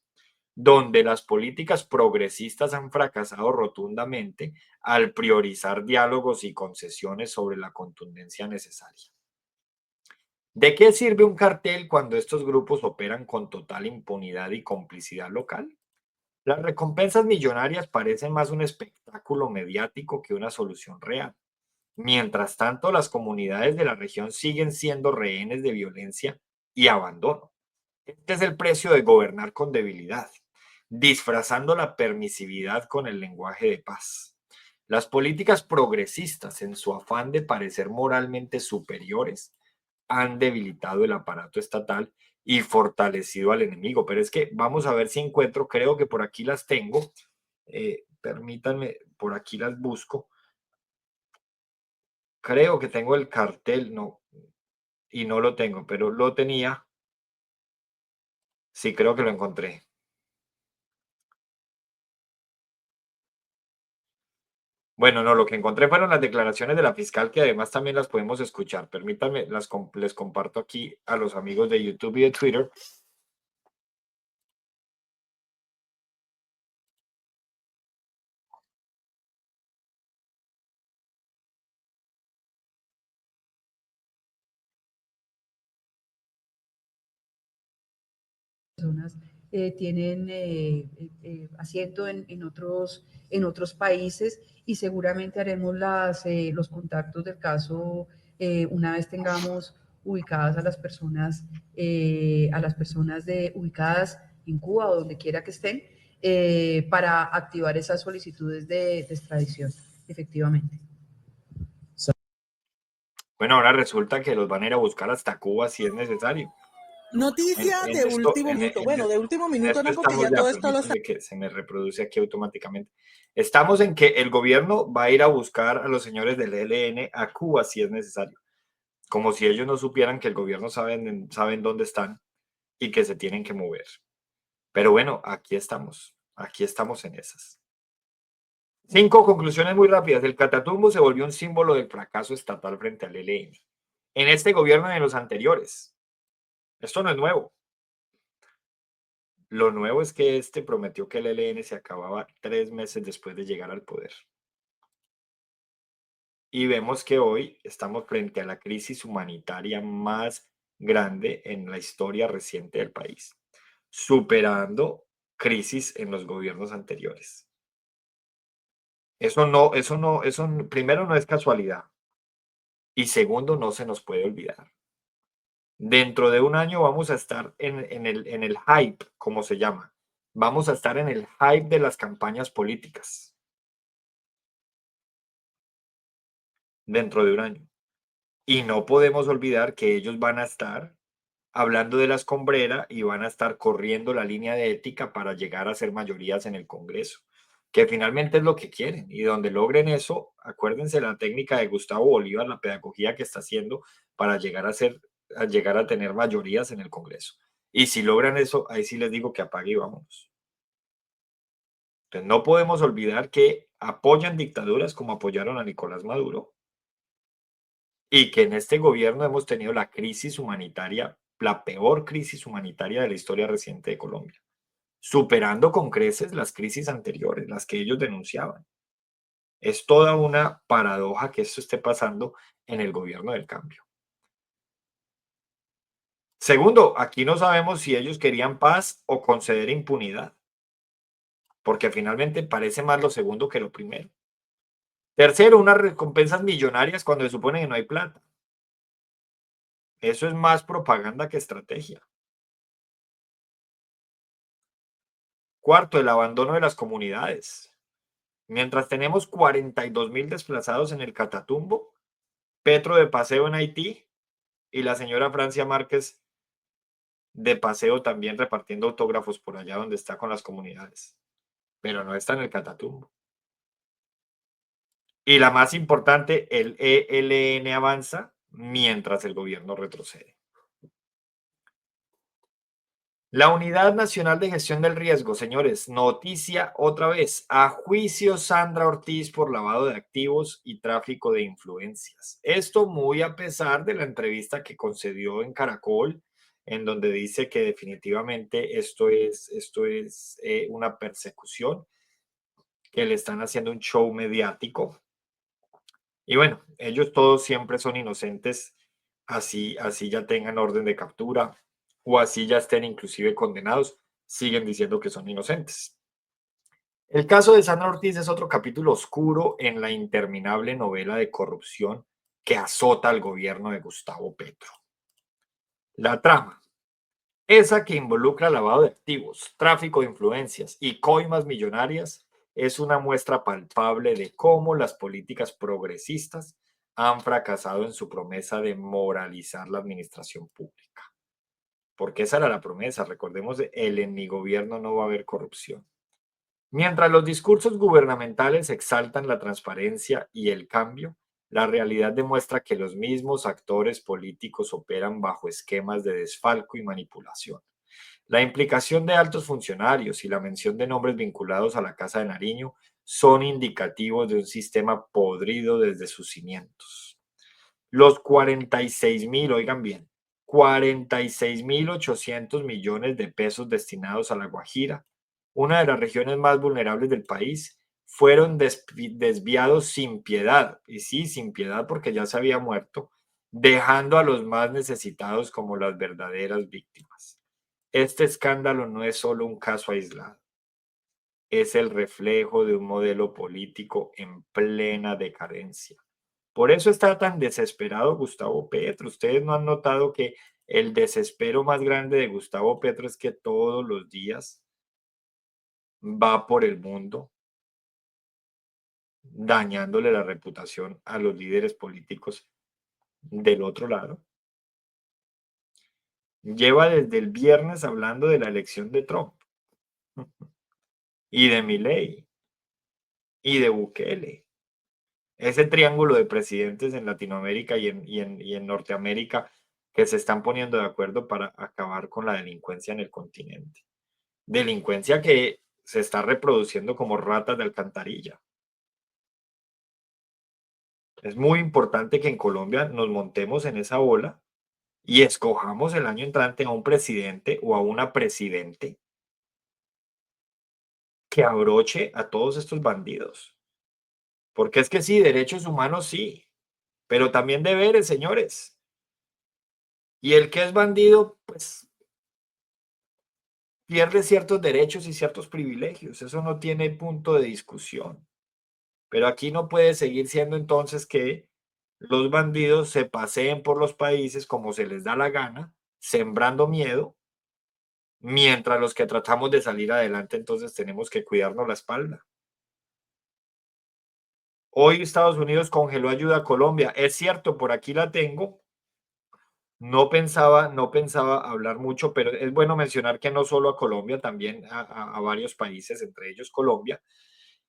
donde las políticas progresistas han fracasado rotundamente al priorizar diálogos y concesiones sobre la contundencia necesaria. ¿De qué sirve un cartel cuando estos grupos operan con total impunidad y complicidad local? Las recompensas millonarias parecen más un espectáculo mediático que una solución real. Mientras tanto, las comunidades de la región siguen siendo rehenes de violencia y abandono. Este es el precio de gobernar con debilidad, disfrazando la permisividad con el lenguaje de paz. Las políticas progresistas, en su afán de parecer moralmente superiores, han debilitado el aparato estatal y fortalecido al enemigo. Pero es que vamos a ver si encuentro, creo que por aquí las tengo. Permítanme, por aquí las busco. Creo que tengo el cartel, no, y no lo tengo, pero lo tenía. Sí, creo que lo encontré. Bueno, no, lo que encontré fueron las declaraciones de la fiscal, que además también las podemos escuchar. Permítanme, les comparto aquí a los amigos de YouTube y de Twitter. Personas tienen asiento en otros países y seguramente haremos los contactos del caso una vez tengamos ubicadas a las personas ubicadas en Cuba o donde quiera que estén para activar esas solicitudes de extradición, efectivamente. Bueno, ahora resulta que los van a ir a buscar hasta Cuba si es necesario. Noticia de último minuto. Bueno, de último minuto no, porque ya todo esto lo está. Que se me reproduce aquí automáticamente. Estamos en que el gobierno va a ir a buscar a los señores del ELN a Cuba si es necesario. Como si ellos no supieran que el gobierno saben dónde están y que se tienen que mover. Pero bueno, aquí estamos en esas. 5 conclusiones muy rápidas. El Catatumbo se volvió un símbolo del fracaso estatal frente al ELN. En este gobierno y en los anteriores. Esto no es nuevo. Lo nuevo es que este prometió que el ELN se acababa 3 meses después de llegar al poder. Y vemos que hoy estamos frente a la crisis humanitaria más grande en la historia reciente del país, superando crisis en los gobiernos anteriores. Eso primero no es casualidad y segundo no se nos puede olvidar. Dentro de un año vamos a estar en el hype, como se llama. Vamos a estar en el hype de las campañas políticas. Dentro de un año. Y no podemos olvidar que ellos van a estar hablando de la escombrera y van a estar corriendo la línea de ética para llegar a ser mayorías en el Congreso, que finalmente es lo que quieren. Y donde logren eso, acuérdense la técnica de Gustavo Bolívar, la pedagogía que está haciendo para llegar a tener mayorías en el Congreso. Y si logran eso, ahí sí les digo que apague y vámonos. Entonces no podemos olvidar que apoyan dictaduras como apoyaron a Nicolás Maduro y que en este gobierno hemos tenido la crisis humanitaria, la peor crisis humanitaria de la historia reciente de Colombia, superando con creces las crisis anteriores, las que ellos denunciaban. Es toda una paradoja que esto esté pasando en el gobierno del cambio. Segundo, aquí no sabemos si ellos querían paz o conceder impunidad, porque finalmente parece más lo segundo que lo primero. Tercero, unas recompensas millonarias cuando se supone que no hay plata. Eso es más propaganda que estrategia. Cuarto, el abandono de las comunidades. Mientras tenemos 42.000 desplazados en el Catatumbo, Petro de paseo en Haití y la señora Francia Márquez de paseo también repartiendo autógrafos por allá donde está con las comunidades. Pero no está en el Catatumbo. Y la más importante, el ELN avanza mientras el gobierno retrocede. La Unidad Nacional de Gestión del Riesgo, señores, noticia otra vez. A juicio Sandra Ortiz por lavado de activos y tráfico de influencias. Esto muy a pesar de la entrevista que concedió en Caracol, en donde dice que definitivamente esto es una persecución, que le están haciendo un show mediático. Y bueno, ellos todos siempre son inocentes, así ya tengan orden de captura o así ya estén inclusive condenados, siguen diciendo que son inocentes. El caso de Sandra Ortiz es otro capítulo oscuro en la interminable novela de corrupción que azota al gobierno de Gustavo Petro. La trama, esa que involucra lavado de activos, tráfico de influencias y coimas millonarias, es una muestra palpable de cómo las políticas progresistas han fracasado en su promesa de moralizar la administración pública. Porque esa era la promesa, recordemos, en mi gobierno no va a haber corrupción. Mientras los discursos gubernamentales exaltan la transparencia y el cambio, la realidad demuestra que los mismos actores políticos operan bajo esquemas de desfalco y manipulación. La implicación de altos funcionarios y la mención de nombres vinculados a la Casa de Nariño son indicativos de un sistema podrido desde sus cimientos. Los 46.000, oigan bien, 46.800 millones de pesos destinados a La Guajira, una de las regiones más vulnerables del país, fueron desviados sin piedad, y sí, sin piedad porque ya se había muerto, dejando a los más necesitados como las verdaderas víctimas. Este escándalo no es solo un caso aislado, es el reflejo de un modelo político en plena decadencia. Por eso está tan desesperado Gustavo Petro. Ustedes no han notado que el desespero más grande de Gustavo Petro es que todos los días va por el mundo dañándole la reputación a los líderes políticos del otro lado. Lleva desde el viernes hablando de la elección de Trump y de Milei y de Bukele. Ese triángulo de presidentes en Latinoamérica y en Norteamérica que se están poniendo de acuerdo para acabar con la delincuencia en el continente. Delincuencia que se está reproduciendo como ratas de alcantarilla. Es muy importante que en Colombia nos montemos en esa ola y escojamos el año entrante a un presidente o a una presidente que abroche a todos estos bandidos. Porque es que sí, derechos humanos sí, pero también deberes, señores. Y el que es bandido, pues pierde ciertos derechos y ciertos privilegios. Eso no tiene punto de discusión. Pero aquí no puede seguir siendo entonces que los bandidos se paseen por los países como se les da la gana, sembrando miedo, mientras los que tratamos de salir adelante entonces tenemos que cuidarnos la espalda. Hoy Estados Unidos congeló ayuda a Colombia. Es cierto, por aquí la tengo. No pensaba hablar mucho, pero es bueno mencionar que no solo a Colombia, también a varios países, entre ellos Colombia.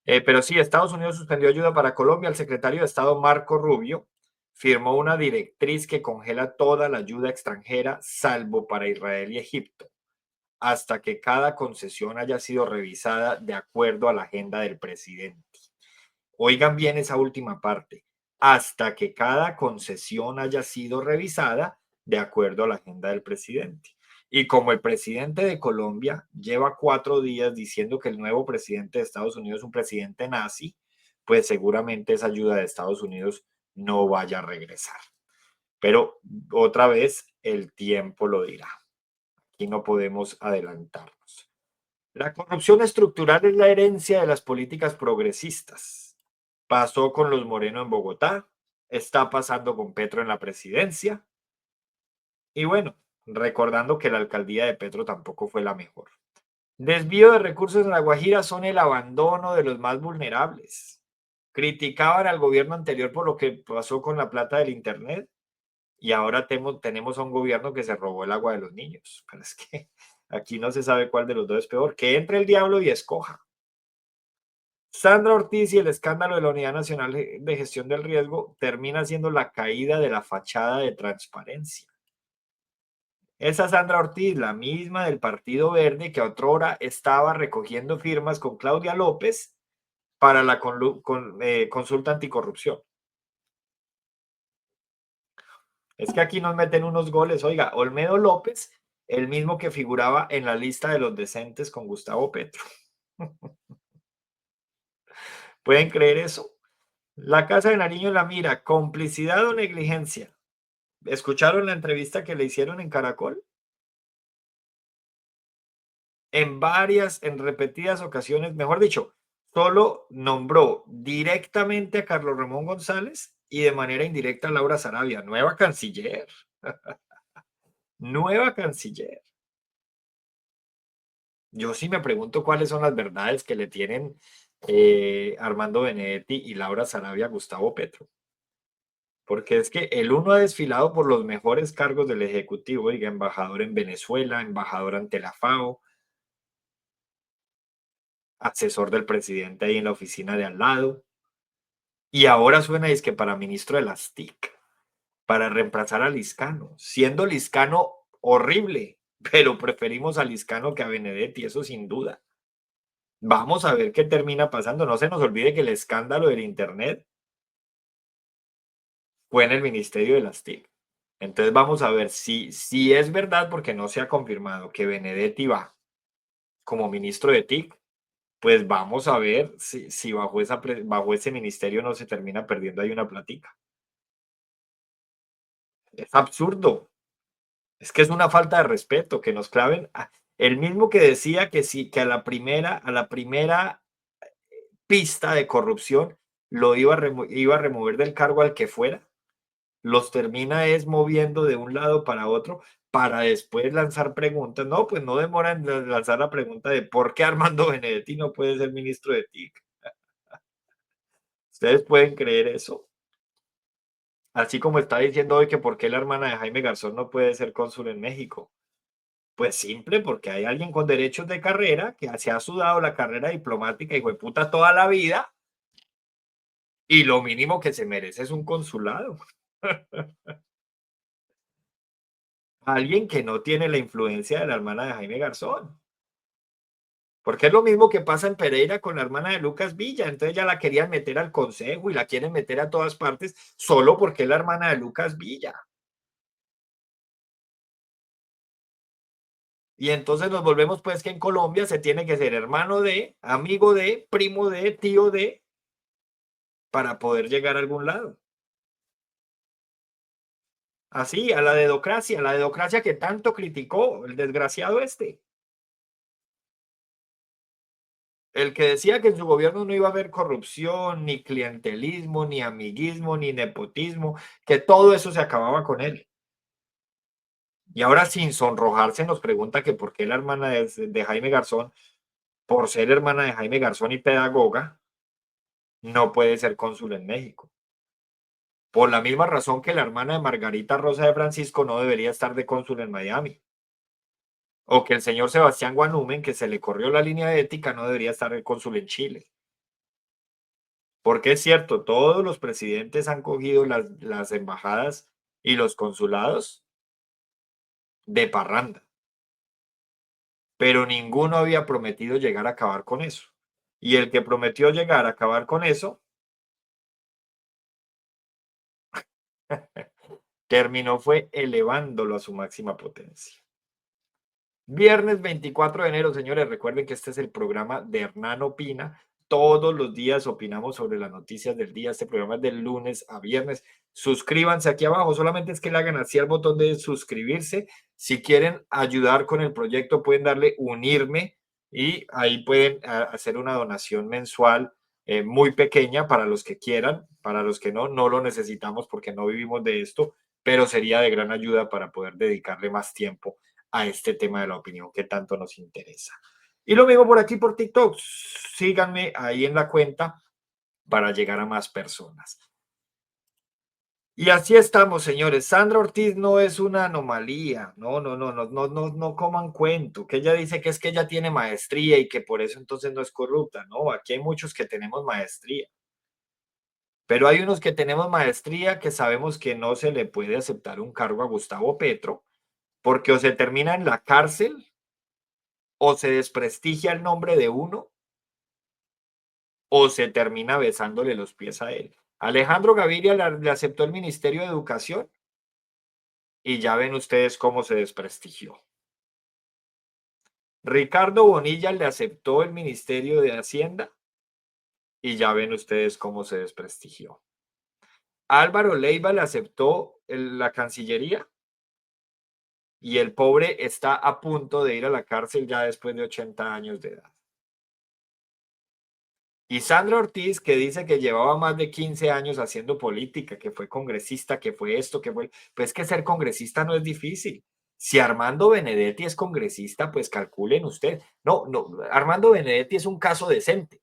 Pero sí, Estados Unidos suspendió ayuda para Colombia. El secretario de Estado Marco Rubio firmó una directriz que congela toda la ayuda extranjera, salvo para Israel y Egipto, hasta que cada concesión haya sido revisada de acuerdo a la agenda del presidente. Oigan bien esa última parte, hasta que cada concesión haya sido revisada de acuerdo a la agenda del presidente. Y como el presidente de Colombia lleva 4 días diciendo que el nuevo presidente de Estados Unidos es un presidente nazi, pues seguramente esa ayuda de Estados Unidos no vaya a regresar. Pero otra vez el tiempo lo dirá. Aquí no podemos adelantarnos. La corrupción estructural es la herencia de las políticas progresistas. Pasó con los Moreno en Bogotá, está pasando con Petro en la presidencia. Y bueno, recordando que la alcaldía de Petro tampoco fue la mejor. Desvío de recursos en La Guajira son el abandono de los más vulnerables. Criticaban al gobierno anterior por lo que pasó con la plata del Internet y ahora tenemos a un gobierno que se robó el agua de los niños. Pero es que aquí no se sabe cuál de los dos es peor. Que entre el diablo y escoja. Sandra Ortiz y el escándalo de la Unidad Nacional de Gestión del Riesgo termina siendo la caída de la fachada de transparencia. Esa Sandra Ortiz, la misma del Partido Verde que otrora estaba recogiendo firmas con Claudia López para la consulta anticorrupción. Es que aquí nos meten unos goles. Oiga, Olmedo López, el mismo que figuraba en la lista de los decentes con Gustavo Petro. ¿Pueden creer eso? La Casa de Nariño en la mira, complicidad o negligencia. ¿Escucharon la entrevista que le hicieron en Caracol? En repetidas ocasiones, mejor dicho, solo nombró directamente a Carlos Ramón González y de manera indirecta a Laura Sarabia, nueva canciller. Nueva canciller. Yo sí me pregunto cuáles son las verdades que le tienen Armando Benedetti y Laura Sarabia a Gustavo Petro. Porque es que el uno ha desfilado por los mejores cargos del Ejecutivo, diga, embajador en Venezuela, embajador ante la FAO, asesor del presidente ahí en la oficina de al lado, y ahora suena es que para ministro de las TIC, para reemplazar a Liscano, siendo Liscano horrible, pero preferimos a Liscano que a Benedetti, eso sin duda. Vamos a ver qué termina pasando. No se nos olvide que el escándalo del Internet fue en el Ministerio de las TIC. Entonces vamos a ver si es verdad, porque no se ha confirmado que Benedetti va como ministro de TIC, pues vamos a ver si bajo ese ministerio no se termina perdiendo ahí una platica. Es absurdo. Es que es una falta de respeto que nos claven. El mismo que decía que sí, que a la primera pista de corrupción lo iba a remover del cargo al que fuera, los termina es moviendo de un lado para otro para después lanzar preguntas. No, pues no demora en lanzar la pregunta de por qué Armando Benedetti no puede ser ministro de TIC. ¿Ustedes pueden creer eso? Así como está diciendo hoy que por qué la hermana de Jaime Garzón no puede ser cónsul en México. Pues simple, porque hay alguien con derechos de carrera que se ha sudado la carrera diplomática y fue puta toda la vida y lo mínimo que se merece es un consulado. Alguien que no tiene la influencia de la hermana de Jaime Garzón. Porque es lo mismo que pasa en Pereira con la hermana de Lucas Villa. Entonces ya la querían meter al consejo y la quieren meter a todas partes solo porque es la hermana de Lucas Villa. Y entonces nos volvemos pues que en Colombia se tiene que ser hermano de, amigo de, primo de, tío de, para poder llegar a algún lado. Así, a la dedocracia que tanto criticó el desgraciado este. El que decía que en su gobierno no iba a haber corrupción, ni clientelismo, ni amiguismo, ni nepotismo, que todo eso se acababa con él. Y ahora sin sonrojarse nos pregunta que por qué la hermana de Jaime Garzón, por ser hermana de Jaime Garzón y pedagoga, no puede ser cónsul en México. Por la misma razón que la hermana de Margarita Rosa de Francisco no debería estar de cónsul en Miami. O que el señor Sebastián Guanumen, que se le corrió la línea de ética, no debería estar de cónsul en Chile. Porque es cierto, todos los presidentes han cogido las embajadas y los consulados de parranda. Pero ninguno había prometido llegar a acabar con eso. Y el que prometió llegar a acabar con eso, terminó fue elevándolo a su máxima potencia. Viernes 24 de enero, señores, recuerden que este es el programa de Hernán Opina. Todos los días opinamos sobre las noticias del día. Este programa es de lunes a viernes. Suscríbanse aquí abajo. Solamente es que le hagan así al botón de suscribirse. Si quieren ayudar con el proyecto, pueden darle unirme y ahí pueden hacer una donación mensual muy pequeña para los que quieran. Para los que no, no lo necesitamos porque no vivimos de esto, pero sería de gran ayuda para poder dedicarle más tiempo a este tema de la opinión que tanto nos interesa. Y lo mismo por aquí por TikTok. Síganme ahí en la cuenta para llegar a más personas. Y así estamos, señores. Sandra Ortiz no es una anomalía. No coman cuento. Que ella dice que es que ella tiene maestría y que por eso entonces no es corrupta. No, aquí hay muchos que tenemos maestría. Pero hay unos que tenemos maestría que sabemos que no se le puede aceptar un cargo a Gustavo Petro porque o se termina en la cárcel o se desprestigia el nombre de uno o se termina besándole los pies a él. Alejandro Gaviria le aceptó el Ministerio de Educación y ya ven ustedes cómo se desprestigió. Ricardo Bonilla le aceptó el Ministerio de Hacienda y ya ven ustedes cómo se desprestigió. Álvaro Leiva le aceptó la Cancillería y el pobre está a punto de ir a la cárcel ya después de 80 años de edad. Y Sandra Ortiz, que dice que llevaba más de 15 años haciendo política, que fue congresista, que fue esto, que fue... Pues que ser congresista no es difícil. Si Armando Benedetti es congresista, pues calculen ustedes. No, Armando Benedetti es un caso decente.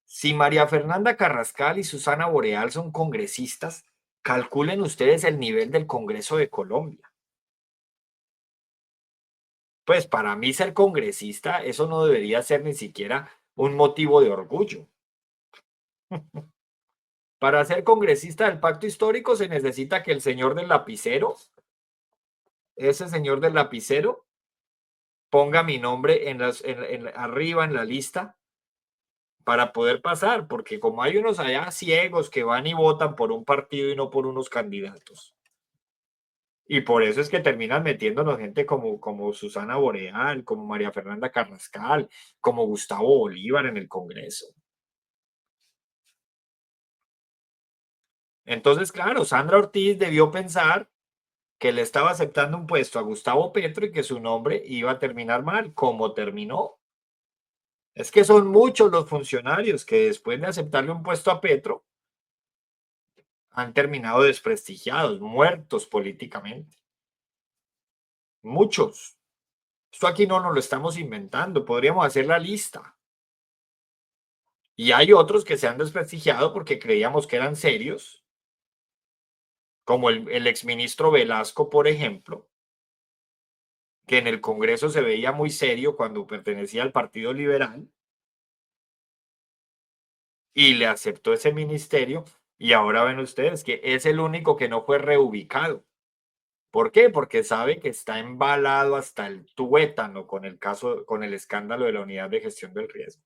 Si María Fernanda Carrascal y Susana Boreal son congresistas, calculen ustedes el nivel del Congreso de Colombia. Pues para mí ser congresista, eso no debería ser ni siquiera un motivo de orgullo. Para ser congresista del pacto histórico se necesita que el señor del lapicero, ese señor del lapicero, ponga mi nombre arriba en la lista para poder pasar, porque como hay unos allá ciegos que van y votan por un partido y no por unos candidatos. Y por eso es que terminan metiéndonos gente como Susana Boreal, como María Fernanda Carrascal, como Gustavo Bolívar en el Congreso. Entonces, claro, Sandra Ortiz debió pensar que le estaba aceptando un puesto a Gustavo Petro y que su nombre iba a terminar mal, como terminó. Es que son muchos los funcionarios que después de aceptarle un puesto a Petro han terminado desprestigiados, muertos políticamente. Muchos. Esto aquí no nos lo estamos inventando, podríamos hacer la lista. Y hay otros que se han desprestigiado porque creíamos que eran serios, como el exministro Velasco, por ejemplo, que en el Congreso se veía muy serio cuando pertenecía al Partido Liberal y le aceptó ese ministerio, y ahora ven ustedes que es el único que no fue reubicado. ¿Por qué? Porque sabe que está embalado hasta el tuétano con el caso, con el escándalo de la Unidad de Gestión del Riesgo.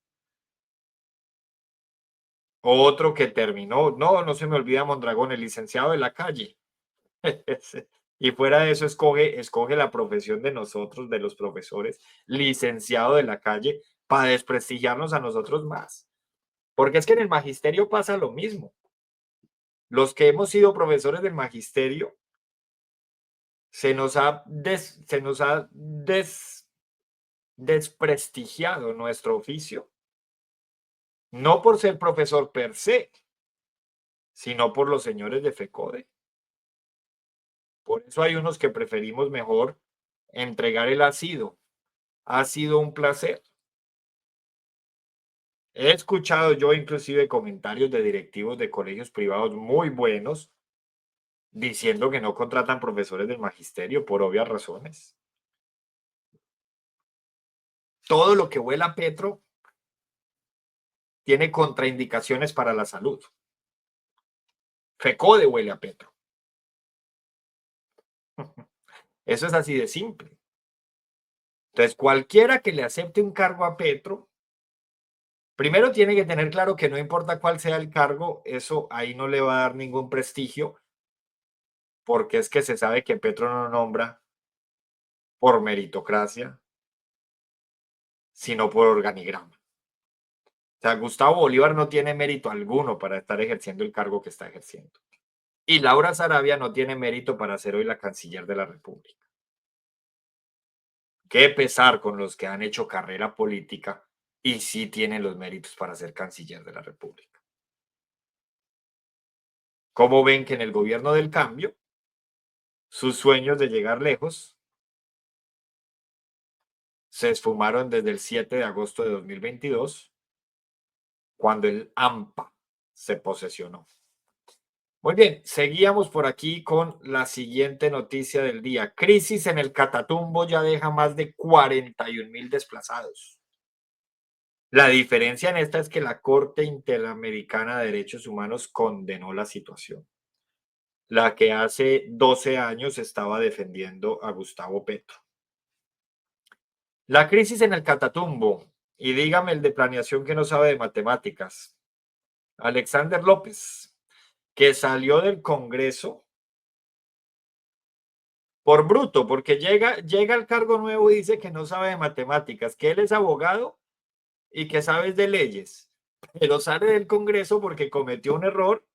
Otro que terminó, no se me olvida Mondragón, el licenciado de la calle. Y fuera de eso, escoge la profesión de nosotros, de los profesores, licenciado de la calle, para desprestigiarnos a nosotros más. Porque es que en el magisterio pasa lo mismo. Los que hemos sido profesores del magisterio, se nos ha desprestigiado nuestro oficio, no por ser profesor per se, sino por los señores de FECODE. Por eso hay unos que preferimos mejor entregar el ácido. Ha sido un placer. He escuchado yo inclusive comentarios de directivos de colegios privados muy buenos diciendo que no contratan profesores del magisterio por obvias razones. Todo lo que huela a Petro tiene contraindicaciones para la salud. FECODE huele a Petro. Eso es así de simple. Entonces, cualquiera que le acepte un cargo a Petro, primero tiene que tener claro que no importa cuál sea el cargo, eso ahí no le va a dar ningún prestigio, porque es que se sabe que Petro no nombra por meritocracia, sino por organigrama. O sea, Gustavo Bolívar no tiene mérito alguno para estar ejerciendo el cargo que está ejerciendo. Y Laura Sarabia no tiene mérito para ser hoy la canciller de la República. Qué pesar con los que han hecho carrera política y sí tienen los méritos para ser canciller de la República. ¿Cómo ven que en el gobierno del cambio, sus sueños de llegar lejos se esfumaron desde el 7 de agosto de 2022, cuando el AMPA se posesionó? Muy bien, seguíamos por aquí con la siguiente noticia del día. Crisis en el Catatumbo ya deja más de 41.000 desplazados. La diferencia en esta es que la Corte Interamericana de Derechos Humanos condenó la situación, la que hace 12 años estaba defendiendo a Gustavo Petro. La crisis en el Catatumbo, y dígame el de planeación que no sabe de matemáticas, Alexander López, que salió del Congreso por bruto, porque llega al cargo nuevo y dice que no sabe de matemáticas, que él es abogado y que sabe de leyes, pero sale del Congreso porque cometió un error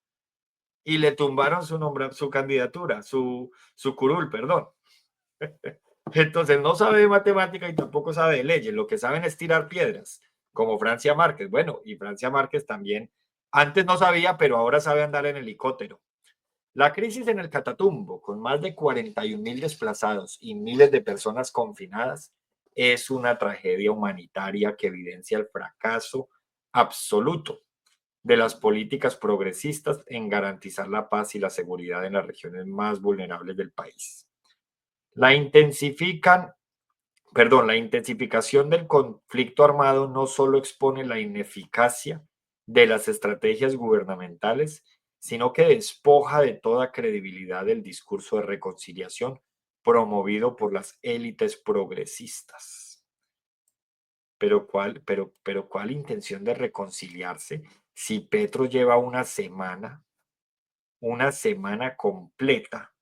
y le tumbaron su candidatura, su curul, perdón. Entonces no sabe de matemática y tampoco sabe de leyes, lo que saben es tirar piedras. como Francia Márquez. Bueno, y Francia Márquez también, antes no sabía, pero ahora sabe andar en helicóptero. La crisis en el Catatumbo, con más de 41.000 desplazados y miles de personas confinadas, es una tragedia humanitaria que evidencia el fracaso absoluto de las políticas progresistas en garantizar la paz y la seguridad en las regiones más vulnerables del país. La intensificación del conflicto armado no solo expone la ineficacia de las estrategias gubernamentales, sino que despoja de toda credibilidad el discurso de reconciliación promovido por las élites progresistas. Pero ¿cuál intención de reconciliarse si Petro lleva una semana completa,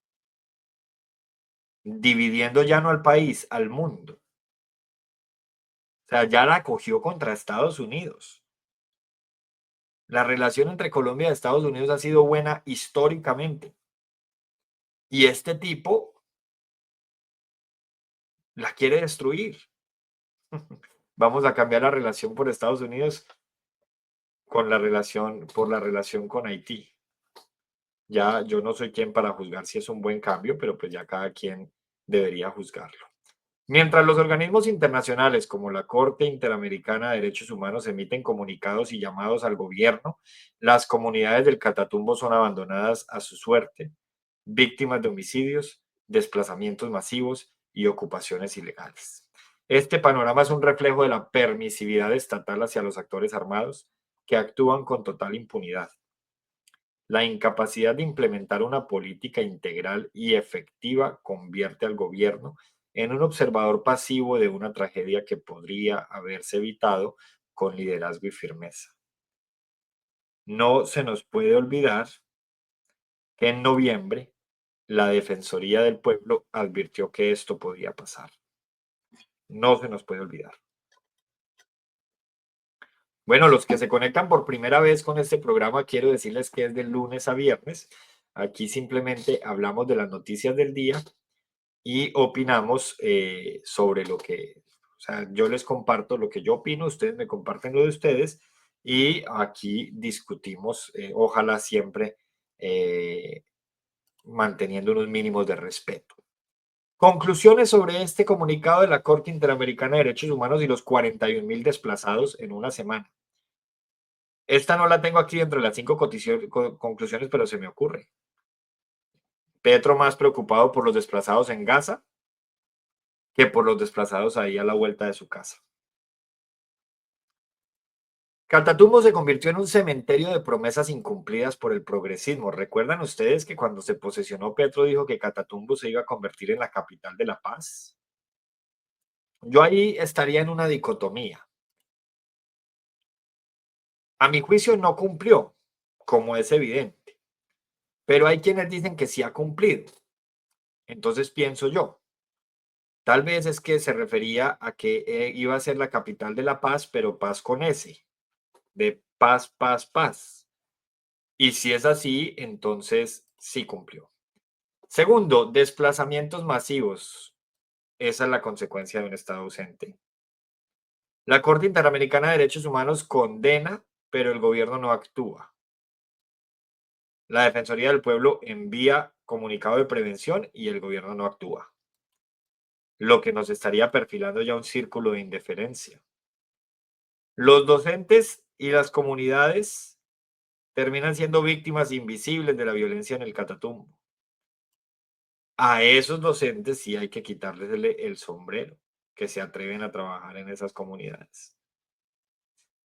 dividiendo ya no al país, al mundo? O sea, ya la cogió contra Estados Unidos. La relación entre Colombia y Estados Unidos ha sido buena históricamente. Y este tipo la quiere destruir. Vamos a cambiar la relación por Estados Unidos por la relación con Haití. Ya yo no soy quien para juzgar si es un buen cambio, pero pues ya cada quien debería juzgarlo. Mientras los organismos internacionales como la Corte Interamericana de Derechos Humanos emiten comunicados y llamados al gobierno, las comunidades del Catatumbo son abandonadas a su suerte, víctimas de homicidios, desplazamientos masivos y ocupaciones ilegales. Este panorama es un reflejo de la permisividad estatal hacia los actores armados que actúan con total impunidad. La incapacidad de implementar una política integral y efectiva convierte al gobierno en un observador pasivo de una tragedia que podría haberse evitado con liderazgo y firmeza. No se nos puede olvidar que en noviembre la Defensoría del Pueblo advirtió que esto podía pasar. No se nos puede olvidar. Bueno, los que se conectan por primera vez con este programa, quiero decirles que es de lunes a viernes. Aquí simplemente hablamos de las noticias del día y opinamos sobre lo que, o sea, yo les comparto lo que yo opino, ustedes me comparten lo de ustedes y aquí discutimos, ojalá siempre manteniendo unos mínimos de respeto. Conclusiones sobre este comunicado de la Corte Interamericana de Derechos Humanos y los 41.000 desplazados en una semana. Esta no la tengo aquí entre las 5 conclusiones, pero se me ocurre. Petro más preocupado por los desplazados en Gaza que por los desplazados ahí a la vuelta de su casa. Catatumbo se convirtió en un cementerio de promesas incumplidas por el progresismo. ¿Recuerdan ustedes que cuando se posesionó Petro dijo que Catatumbo se iba a convertir en la capital de la paz? Yo ahí estaría en una dicotomía. A mi juicio no cumplió, como es evidente, pero hay quienes dicen que sí ha cumplido. Entonces pienso yo, tal vez es que se refería a que iba a ser la capital de la paz, pero paz con S, de paz, paz, paz. Y si es así, entonces sí cumplió. Segundo, desplazamientos masivos. Esa es la consecuencia de un Estado ausente. La Corte Interamericana de Derechos Humanos condena, pero el gobierno no actúa. La Defensoría del Pueblo envía comunicado de prevención y el gobierno no actúa. Lo que nos estaría perfilando ya un círculo de indiferencia. Los docentes y las comunidades terminan siendo víctimas invisibles de la violencia en el Catatumbo. A esos docentes sí hay que quitarles el sombrero, que se atreven a trabajar en esas comunidades.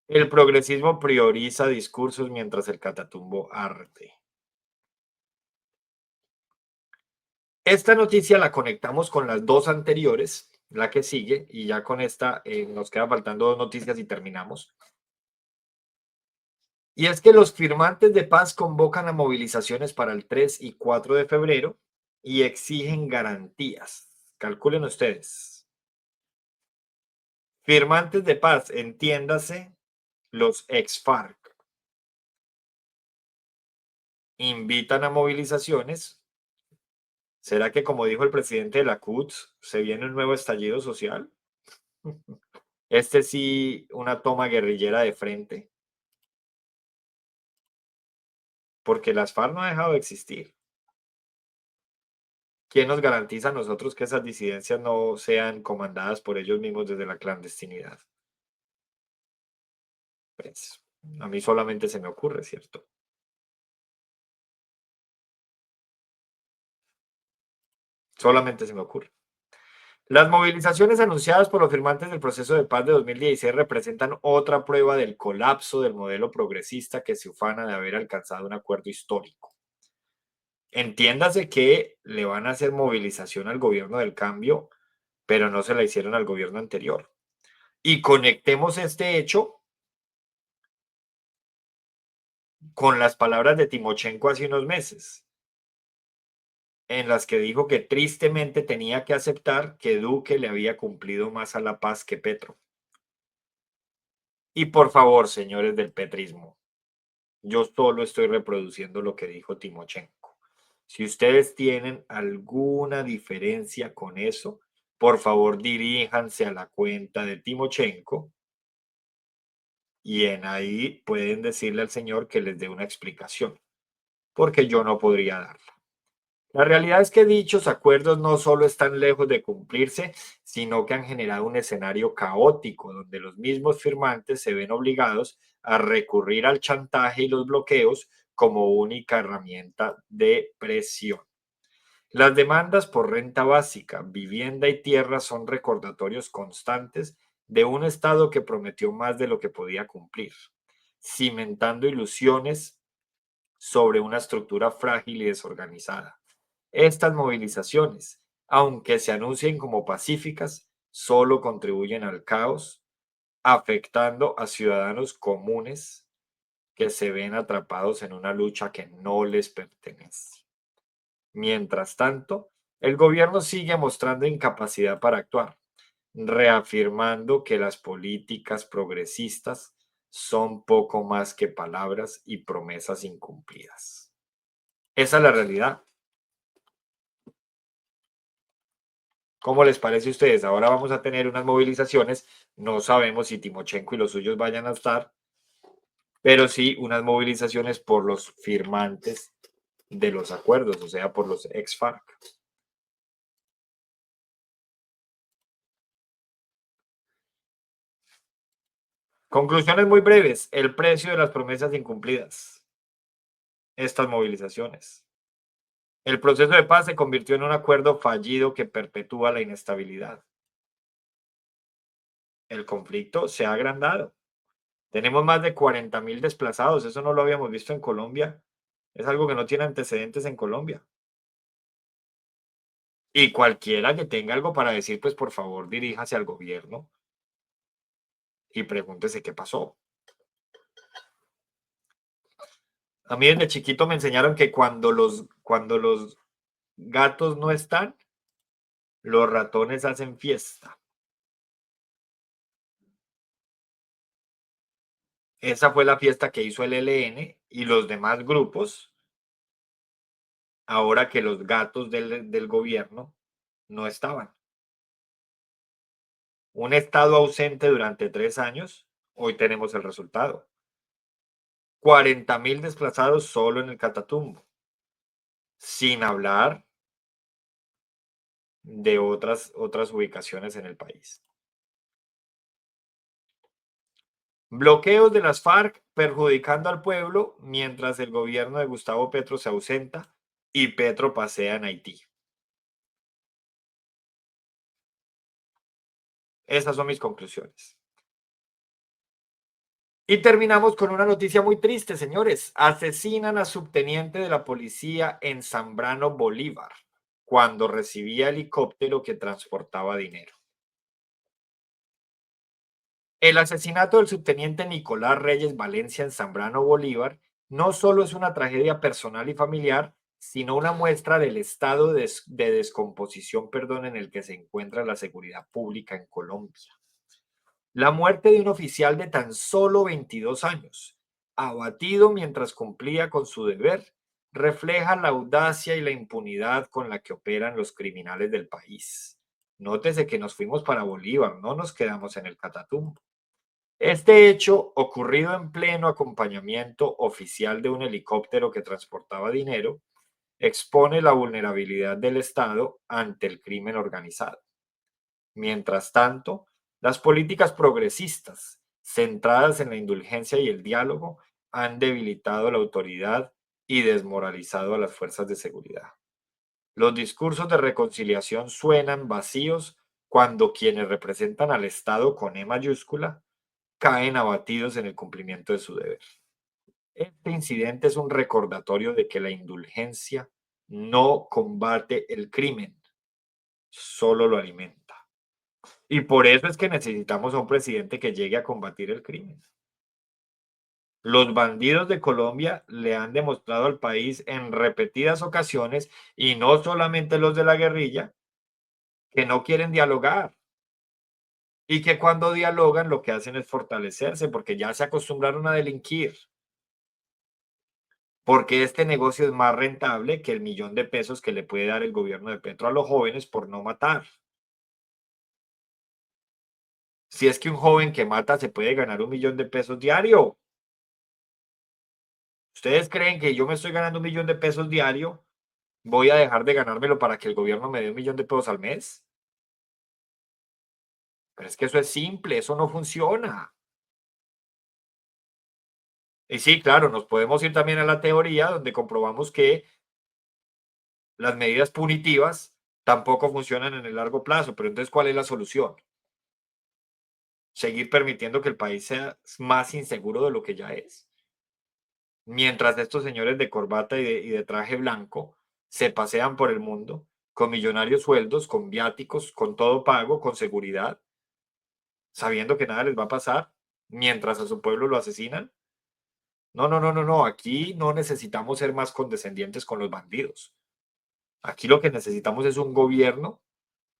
El progresismo prioriza discursos mientras el Catatumbo arde. Esta noticia la conectamos con las dos anteriores, la que sigue, y ya con esta nos queda faltando 2 noticias y terminamos. Y es que los firmantes de paz convocan a movilizaciones para el 3 y 4 de febrero y exigen garantías. Calculen ustedes. Firmantes de paz, entiéndase, los ex-FARC, invitan a movilizaciones. ¿Será que, como dijo el presidente de la CUT, se viene un nuevo estallido social? Este sí, una toma guerrillera de frente, porque las FARC no ha dejado de existir. ¿Quién nos garantiza a nosotros que esas disidencias no sean comandadas por ellos mismos desde la clandestinidad? Pues, a mí solamente se me ocurre, ¿cierto? Solamente se me ocurre. Las movilizaciones anunciadas por los firmantes del proceso de paz de 2016 representan otra prueba del colapso del modelo progresista que se ufana de haber alcanzado un acuerdo histórico. Entiéndase que le van a hacer movilización al gobierno del cambio, pero no se la hicieron al gobierno anterior. Y conectemos este hecho con las palabras de Timochenko hace unos meses, en las que dijo que tristemente tenía que aceptar que Duque le había cumplido más a la paz que Petro. Y por favor, señores del petrismo, yo solo estoy reproduciendo lo que dijo Timochenko. Si ustedes tienen alguna diferencia con eso, por favor diríjanse a la cuenta de Timochenko y en ahí pueden decirle al señor que les dé una explicación, porque yo no podría darla. La realidad es que dichos acuerdos no solo están lejos de cumplirse, sino que han generado un escenario caótico donde los mismos firmantes se ven obligados a recurrir al chantaje y los bloqueos como única herramienta de presión. Las demandas por renta básica, vivienda y tierra son recordatorios constantes de un Estado que prometió más de lo que podía cumplir, cimentando ilusiones sobre una estructura frágil y desorganizada. Estas movilizaciones, aunque se anuncien como pacíficas, solo contribuyen al caos, afectando a ciudadanos comunes que se ven atrapados en una lucha que no les pertenece. Mientras tanto, el gobierno sigue mostrando incapacidad para actuar, reafirmando que las políticas progresistas son poco más que palabras y promesas incumplidas. Esa es la realidad. ¿Cómo les parece a ustedes? Ahora vamos a tener unas movilizaciones. No sabemos si Timochenko y los suyos vayan a estar, pero sí unas movilizaciones por los firmantes de los acuerdos, o sea, por los ex-FARC. Conclusiones muy breves. El precio de las promesas incumplidas. Estas movilizaciones. El proceso de paz se convirtió en un acuerdo fallido que perpetúa la inestabilidad. El conflicto se ha agrandado. Tenemos más de 40.000 desplazados. Eso no lo habíamos visto en Colombia. Es algo que no tiene antecedentes en Colombia. Y cualquiera que tenga algo para decir, pues por favor diríjase al gobierno y pregúntese qué pasó. A mí desde chiquito me enseñaron que cuando los gatos no están, los ratones hacen fiesta. Esa fue la fiesta que hizo el ELN y los demás grupos, ahora que los gatos del gobierno no estaban. Un estado ausente durante 3 años, hoy tenemos el resultado. 40.000 desplazados solo en el Catatumbo, sin hablar de otras ubicaciones en el país. Bloqueos de las FARC perjudicando al pueblo mientras el gobierno de Gustavo Petro se ausenta y Petro pasea en Haití. Esas son mis conclusiones. Y terminamos con una noticia muy triste, señores. Asesinan a subteniente de la policía en Zambrano, Bolívar, cuando recibía helicóptero que transportaba dinero. El asesinato del subteniente Nicolás Reyes Valencia en Zambrano, Bolívar, no solo es una tragedia personal y familiar, sino una muestra del estado de descomposición, en el que se encuentra la seguridad pública en Colombia. La muerte de un oficial de tan solo 22 años, abatido mientras cumplía con su deber, refleja la audacia y la impunidad con la que operan los criminales del país, Nótese que nos fuimos para Bolívar, no nos quedamos en el Catatumbo. Este hecho, ocurrido en pleno acompañamiento oficial de un helicóptero que transportaba dinero, expone la vulnerabilidad del Estado ante el crimen organizado. Mientras tanto, las políticas progresistas, centradas en la indulgencia y el diálogo, han debilitado la autoridad y desmoralizado a las fuerzas de seguridad. Los discursos de reconciliación suenan vacíos cuando quienes representan al Estado con E mayúscula caen abatidos en el cumplimiento de su deber. Este incidente es un recordatorio de que la indulgencia no combate el crimen, solo lo alimenta. Y por eso es que necesitamos a un presidente que llegue a combatir el crimen. Los bandidos de Colombia le han demostrado al país en repetidas ocasiones, y no solamente los de la guerrilla, que no quieren dialogar. Y que cuando dialogan lo que hacen es fortalecerse, porque ya se acostumbraron a delinquir. Porque este negocio es más rentable que el $1.000.000 que le puede dar el gobierno de Petro a los jóvenes por no matar. Si es que un joven que mata se puede ganar $1.000.000 diario. ¿Ustedes creen que yo me estoy ganando $1.000.000 diario? ¿Voy a dejar de ganármelo para que el gobierno me dé $1.000.000 al mes? Pero es que eso es simple, eso no funciona. Y sí, claro, nos podemos ir también a la teoría donde comprobamos que las medidas punitivas tampoco funcionan en el largo plazo, pero entonces, ¿cuál es la solución? Seguir permitiendo que el país sea más inseguro de lo que ya es. Mientras estos señores de corbata y de traje blanco se pasean por el mundo con millonarios sueldos, con viáticos, con todo pago, con seguridad, sabiendo que nada les va a pasar, mientras a su pueblo lo asesinan. No, no, no, no, no. Aquí no necesitamos ser más condescendientes con los bandidos. Aquí lo que necesitamos es un gobierno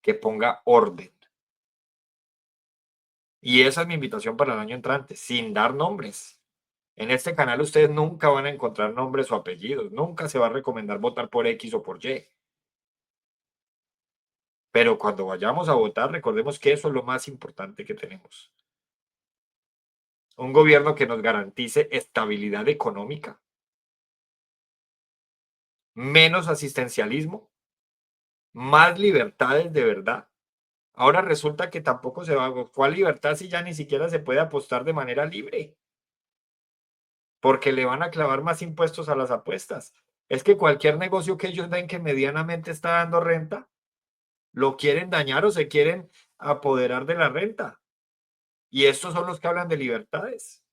que ponga orden. Y esa es mi invitación para el año entrante, sin dar nombres. En este canal ustedes nunca van a encontrar nombres o apellidos, nunca se va a recomendar votar por X o por Y. Pero cuando vayamos a votar, recordemos que eso es lo más importante que tenemos. Un gobierno que nos garantice estabilidad económica, menos asistencialismo, más libertades de verdad. Ahora resulta que tampoco se va a... ¿Cuál libertad si ya ni siquiera se puede apostar de manera libre? Porque le van a clavar más impuestos a las apuestas. Es que cualquier negocio que ellos ven que medianamente está dando renta, lo quieren dañar o se quieren apoderar de la renta. Y estos son los que hablan de libertades.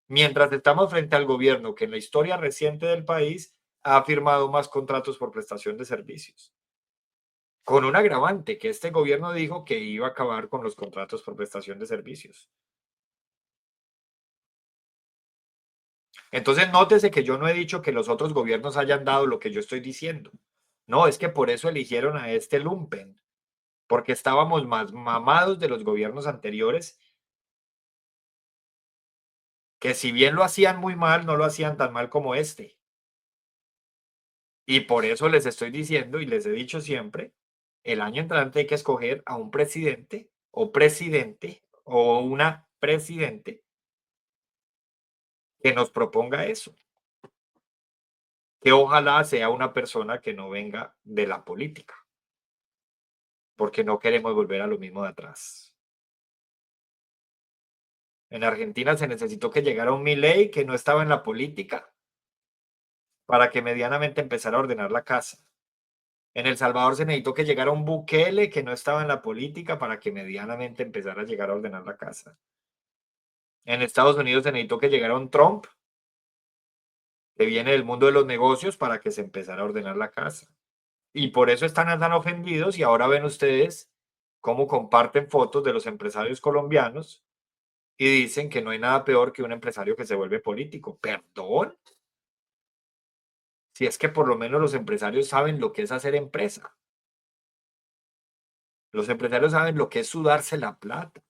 Mientras estamos frente al gobierno que en la historia reciente del país ha firmado más contratos por prestación de servicios. Con un agravante, que este gobierno dijo que iba a acabar con los contratos por prestación de servicios. Entonces, nótese que yo no he dicho que los otros gobiernos hayan dado lo que yo estoy diciendo. No, es que por eso eligieron a este lumpen, porque estábamos más mamados de los gobiernos anteriores, que si bien lo hacían muy mal, no lo hacían tan mal como este. Y por eso les estoy diciendo y les he dicho siempre, el año entrante hay que escoger a un presidente o una presidente que nos proponga eso. Que ojalá sea una persona que no venga de la política, porque no queremos volver a lo mismo de atrás. En Argentina se necesitó que llegara un Milei que no estaba en la política para que medianamente empezara a ordenar la casa. En El Salvador se necesitó que llegara un Bukele que no estaba en la política para que medianamente empezara a llegar a ordenar la casa. En Estados Unidos se necesitó que llegara un Trump que viene del mundo de los negocios para que se empezara a ordenar la casa. Y por eso están tan ofendidos y ahora ven ustedes cómo comparten fotos de los empresarios colombianos y dicen que no hay nada peor que un empresario que se vuelve político. ¿Perdón? Si es que por lo menos los empresarios saben lo que es hacer empresa. Los empresarios saben lo que es sudarse la plata.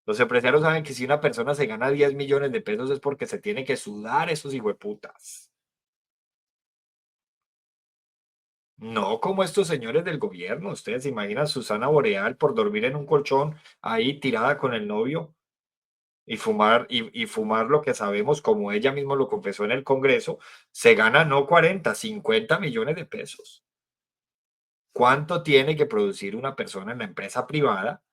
Los empresarios saben que si una persona se gana 10 millones de pesos es porque se tiene que sudar esos hijueputas. No como estos señores del gobierno. Ustedes se imaginan Susana Boreal por dormir en un colchón ahí tirada con el novio y fumar lo que sabemos, como ella misma lo confesó en el Congreso, se gana no 40, 50 millones de pesos. ¿Cuánto tiene que producir una persona en la empresa privada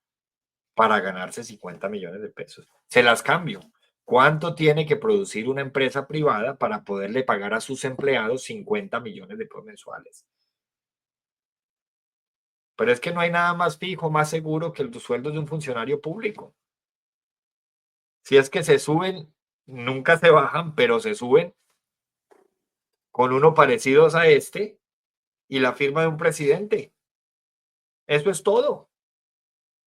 para ganarse 50 millones de pesos? Se las cambio. ¿Cuánto tiene que producir una empresa privada para poderle pagar a sus empleados 50 millones de pesos mensuales? Pero es que no hay nada más fijo, más seguro que los sueldos de un funcionario público. Si es que se suben, nunca se bajan, pero se suben con uno parecidos a este y la firma de un presidente. Eso es todo.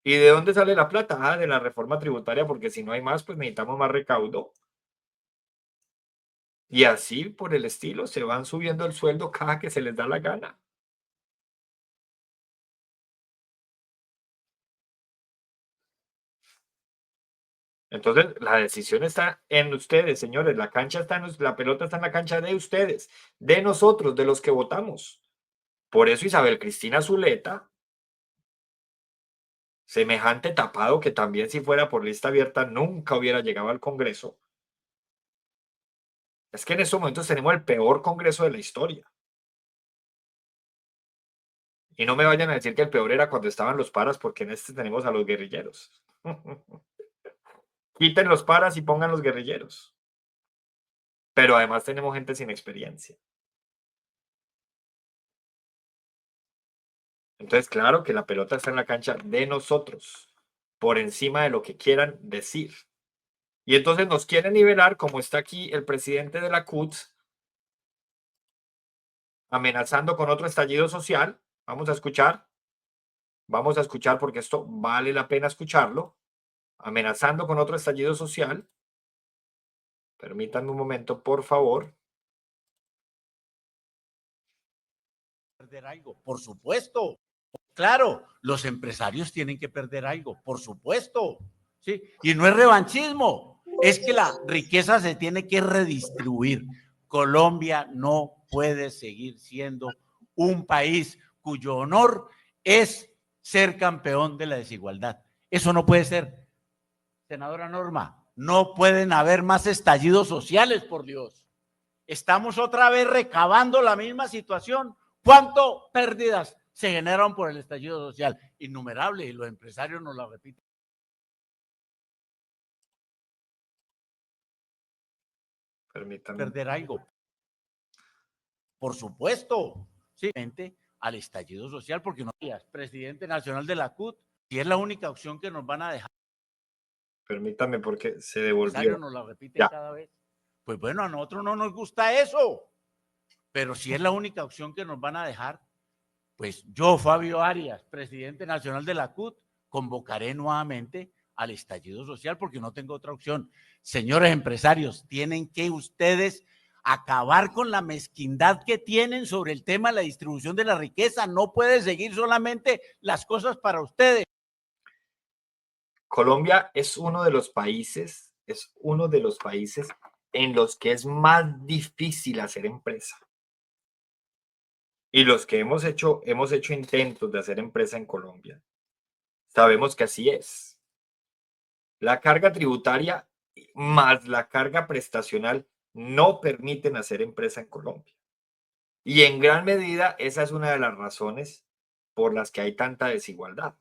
¿Y de dónde sale la plata? Ah, de la reforma tributaria, porque si no hay más, pues necesitamos más recaudo. Y así por el estilo se van subiendo el sueldo cada que se les da la gana. Entonces, la decisión está en ustedes, señores. La cancha está la pelota está en la cancha de ustedes, de nosotros, de los que votamos. Por eso Isabel Cristina Zuleta, semejante tapado que también si fuera por lista abierta nunca hubiera llegado al Congreso. Es que en estos momentos tenemos el peor Congreso de la historia. Y no me vayan a decir que el peor era cuando estaban los paras, porque en este tenemos a los guerrilleros. Quiten los paras y pongan los guerrilleros. Pero además tenemos gente sin experiencia. Entonces, claro que la pelota está en la cancha de nosotros, por encima de lo que quieran decir. Y entonces nos quieren nivelar, como está aquí el presidente de la CUT, amenazando con otro estallido social. Vamos a escuchar porque esto vale la pena escucharlo. Amenazando con otro estallido social. Permítanme un momento, por favor. Perder algo, por supuesto. Claro, los empresarios tienen que perder algo, por supuesto. ¿Sí? Y no es revanchismo, es que la riqueza se tiene que redistribuir. Colombia no puede seguir siendo un país cuyo honor es ser campeón de la desigualdad. Eso no puede ser. Senadora Norma, no pueden haber más estallidos sociales, por Dios. Estamos otra vez recabando la misma situación. ¿Cuánto pérdidas se generaron por el estallido social? Innumerable, y los empresarios nos lo repiten. Permítanme. Perder algo. Por supuesto, sí, al estallido social, porque no es presidente nacional de la CUT, y es la única opción que nos van a dejar. Permítame porque se devolvió. Nos lo repiten cada vez. Pues bueno, a nosotros no nos gusta eso, pero si es la única opción que nos van a dejar, pues yo, Fabio Arias, presidente nacional de la CUT, convocaré nuevamente al estallido social porque no tengo otra opción. Señores empresarios, tienen que ustedes acabar con la mezquindad que tienen sobre el tema de la distribución de la riqueza. No puede seguir solamente las cosas para ustedes. Colombia es uno de los países en los que es más difícil hacer empresa. Y los que hemos hecho intentos de hacer empresa en Colombia, sabemos que así es. La carga tributaria más la carga prestacional no permiten hacer empresa en Colombia. Y en gran medida esa es una de las razones por las que hay tanta desigualdad.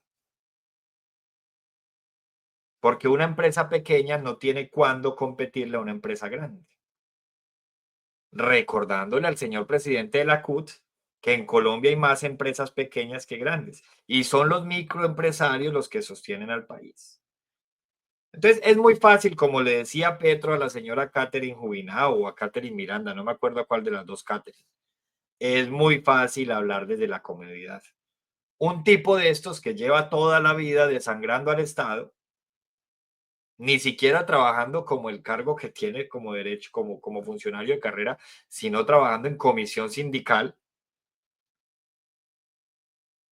Porque una empresa pequeña no tiene cuándo competirle a una empresa grande. Recordándole al señor presidente de la CUT que en Colombia hay más empresas pequeñas que grandes y son los microempresarios los que sostienen al país. Entonces es muy fácil, como le decía Petro a la señora Catherine Jubinao o a Catherine Miranda, no me acuerdo a cuál de las dos Catherine, es muy fácil hablar desde la comodidad. Un tipo de estos que lleva toda la vida desangrando al Estado, ni siquiera trabajando como el cargo que tiene como derecho, como funcionario de carrera, sino trabajando en comisión sindical,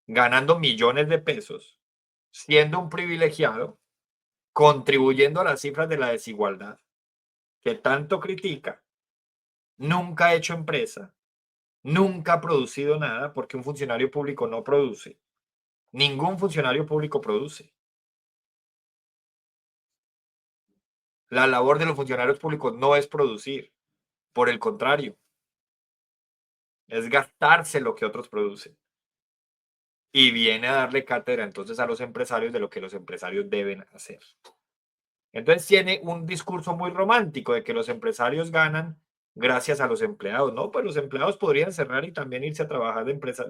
ganando millones de pesos, siendo un privilegiado, contribuyendo a las cifras de la desigualdad que tanto critica, nunca ha hecho empresa, Nunca ha producido nada porque un funcionario público no produce. Ningún funcionario público produce. La labor de los funcionarios públicos no es producir, por el contrario, es gastarse lo que otros producen. Y viene a darle cátedra entonces a los empresarios de lo que los empresarios deben hacer. Entonces tiene un discurso muy romántico de que los empresarios ganan gracias a los empleados. No, pues los empleados podrían cerrar y también irse a trabajar de empresas,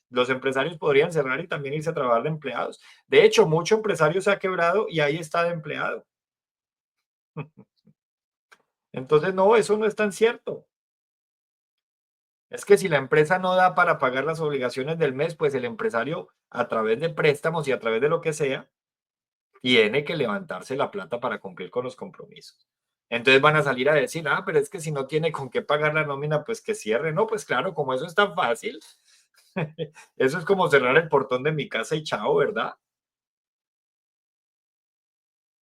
los empresarios podrían cerrar y también irse a trabajar de empleados. De hecho, mucho empresario se ha quebrado y ahí está de empleado. Entonces, no, eso no es tan cierto. Es que si la empresa no da para pagar las obligaciones del mes, pues el empresario, a través de préstamos y a través de lo que sea, tiene que levantarse la plata para cumplir con los compromisos. Entonces van a salir a decir, ah, pero es que si no tiene con qué pagar la nómina, pues que cierre. No, pues claro, como eso es tan fácil, eso es como cerrar el portón de mi casa y chao, ¿verdad?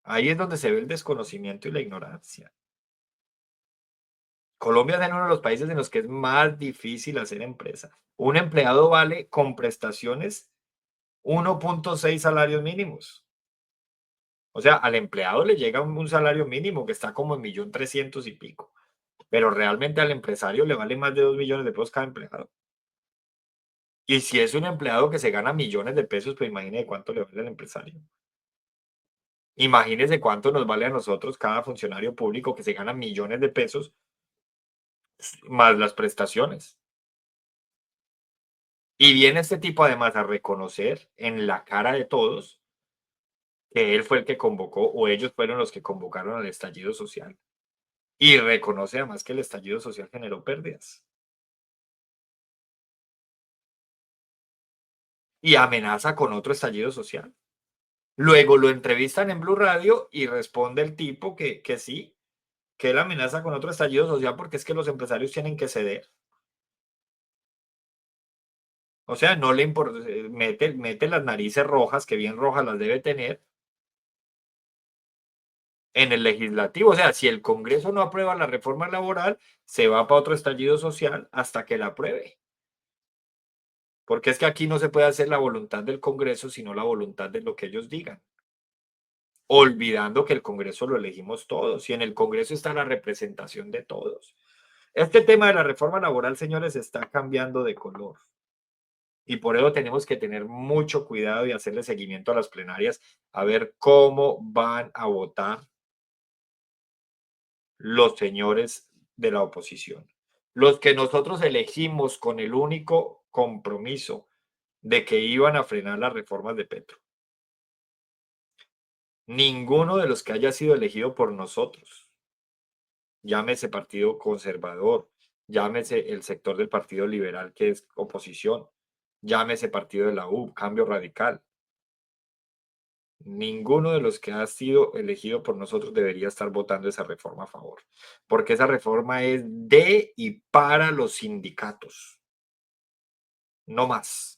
Ahí es donde se ve el desconocimiento y la ignorancia. Colombia es uno de los países en los que es más difícil hacer empresa. Un empleado vale con prestaciones 1.6 salarios mínimos. O sea, al empleado le llega un salario mínimo que está como en 1.300.000 y pico, pero realmente al empresario le vale más de 2 millones de pesos cada empleado. Y si es un empleado que se gana millones de pesos, pues imagínese cuánto le vale al empresario. Imagínese cuánto nos vale a nosotros cada funcionario público que se gana millones de pesos más las prestaciones. Y viene este tipo además a reconocer en la cara de todos que él fue el que convocó o ellos fueron los que convocaron al estallido social. Y reconoce además que el estallido social generó pérdidas. Y amenaza con otro estallido social. Luego lo entrevistan en Blue Radio y responde el tipo que sí, que él amenaza con otro estallido social porque es que los empresarios tienen que ceder. O sea, no le importa, mete las narices rojas, que bien rojas las debe tener, en el legislativo. O sea, si el Congreso no aprueba la reforma laboral, se va para otro estallido social hasta que la apruebe. Porque es que aquí no se puede hacer la voluntad del Congreso, sino la voluntad de lo que ellos digan. Olvidando que el Congreso lo elegimos todos y en el Congreso está la representación de todos. Este tema de la reforma laboral, señores, está cambiando de color. Y por eso tenemos que tener mucho cuidado y hacerle seguimiento a las plenarias a ver cómo van a votar los señores de la oposición. Los que nosotros elegimos con el único compromiso de que iban a frenar las reformas de Petro. Ninguno de los que haya sido elegido por nosotros, llámese Partido Conservador, llámese el sector del Partido Liberal que es oposición, llámese Partido de la U, Cambio Radical, ninguno de los que ha sido elegido por nosotros debería estar votando esa reforma a favor, porque esa reforma es de y para los sindicatos, no más.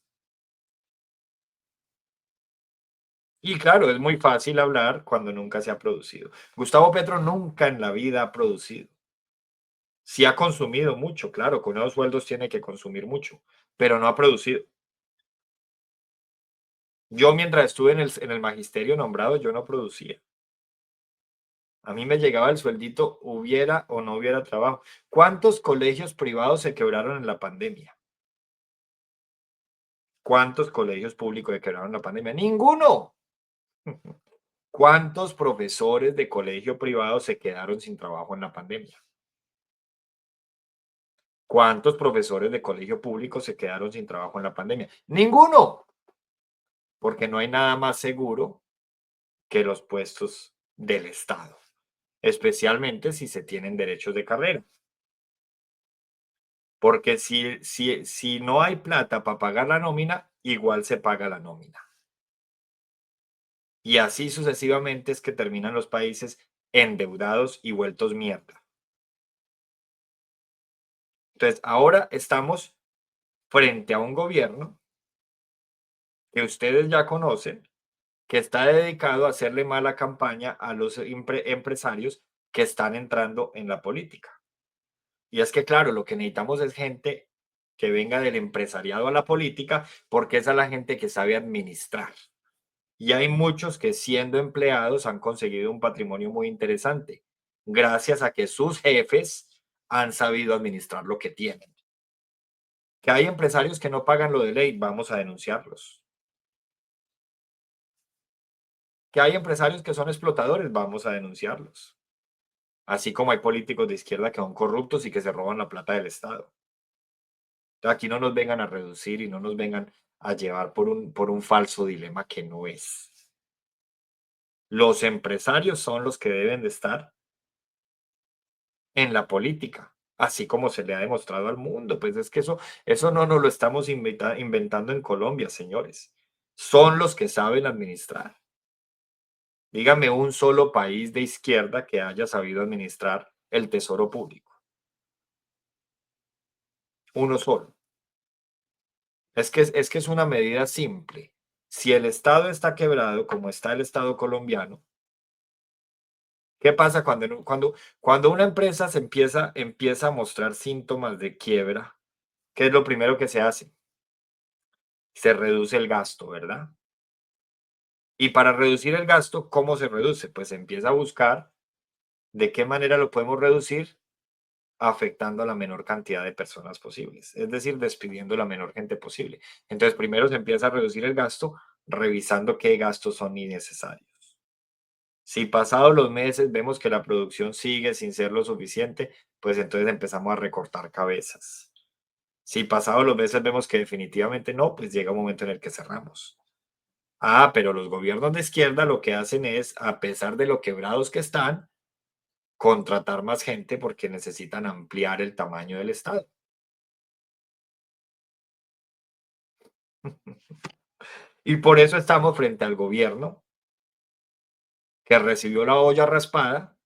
Y claro, es muy fácil hablar cuando nunca se ha producido. Gustavo Petro nunca en la vida ha producido. Sí ha consumido mucho, claro, con esos sueldos tiene que consumir mucho, pero no ha producido. Yo mientras estuve en el magisterio nombrado, yo no producía. A mí me llegaba el sueldito, hubiera o no hubiera trabajo. ¿Cuántos colegios privados se quebraron en la pandemia? ¿Cuántos colegios públicos se quebraron en la pandemia? ¡Ninguno! ¿Cuántos profesores de colegio privado se quedaron sin trabajo en la pandemia? ¿Cuántos profesores de colegio público se quedaron sin trabajo en la pandemia? ¡Ninguno! Porque no hay nada más seguro que los puestos del Estado, especialmente si se tienen derechos de carrera. Porque si no hay plata para pagar la nómina, igual se paga la nómina. Y así sucesivamente es que terminan los países endeudados y vueltos mierda. Entonces, ahora estamos frente a un gobierno que ustedes ya conocen, que está dedicado a hacerle mala campaña a los empresarios que están entrando en la política. Y es que, claro, lo que necesitamos es gente que venga del empresariado a la política, porque esa es la gente que sabe administrar. Y hay muchos que siendo empleados han conseguido un patrimonio muy interesante, gracias a que sus jefes han sabido administrar lo que tienen. Que hay empresarios que no pagan lo de ley, vamos a denunciarlos. Que hay empresarios que son explotadores, vamos a denunciarlos. Así como hay políticos de izquierda que son corruptos y que se roban la plata del Estado. Aquí no nos vengan a reducir y no nos vengan a llevar por un falso dilema que no es. Los empresarios son los que deben de estar en la política, así como se le ha demostrado al mundo. Pues es que eso no nos lo estamos inventando en Colombia, señores. Son los que saben administrar. Dígame un solo país de izquierda que haya sabido administrar el tesoro público. Uno solo. Es que es una medida simple. Si el Estado está quebrado, como está el Estado colombiano, ¿qué pasa cuando una empresa empieza a mostrar síntomas de quiebra? ¿Qué es lo primero que se hace? Se reduce el gasto, ¿verdad? Y para reducir el gasto, ¿cómo se reduce? Pues se empieza a buscar de qué manera lo podemos reducir afectando a la menor cantidad de personas posibles, es decir, despidiendo a la menor gente posible. Entonces, primero se empieza a reducir el gasto, revisando qué gastos son innecesarios. Si pasados los meses vemos que la producción sigue sin ser lo suficiente, pues entonces empezamos a recortar cabezas. Si pasados los meses vemos que definitivamente no, pues llega un momento en el que cerramos. Ah, pero los gobiernos de izquierda lo que hacen es, a pesar de lo quebrados que están, contratar más gente porque necesitan ampliar el tamaño del Estado. Y por eso estamos frente al gobierno que recibió la olla raspada,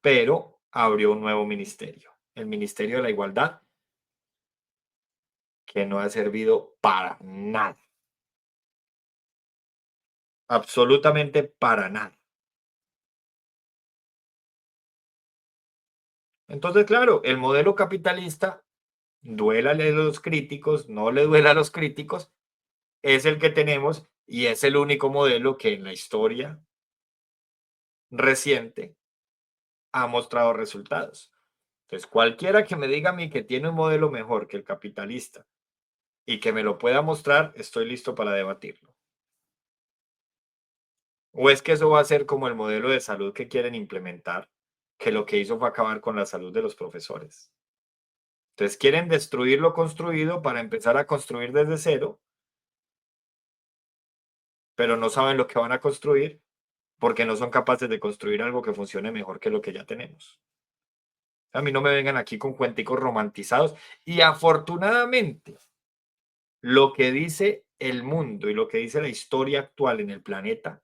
pero abrió un nuevo ministerio, el Ministerio de la Igualdad, que no ha servido para nada, absolutamente para nada. Entonces, claro, el modelo capitalista, duélale a los críticos, no le duela a los críticos, es el que tenemos y es el único modelo que en la historia reciente ha mostrado resultados. Entonces, cualquiera que me diga a mí que tiene un modelo mejor que el capitalista y que me lo pueda mostrar, estoy listo para debatirlo. ¿O es que eso va a ser como el modelo de salud que quieren implementar, que lo que hizo fue acabar con la salud de los profesores? Entonces quieren destruir lo construido para empezar a construir desde cero, pero no saben lo que van a construir porque no son capaces de construir algo que funcione mejor que lo que ya tenemos. A mí no me vengan aquí con cuenticos romantizados y afortunadamente lo que dice el mundo y lo que dice la historia actual en el planeta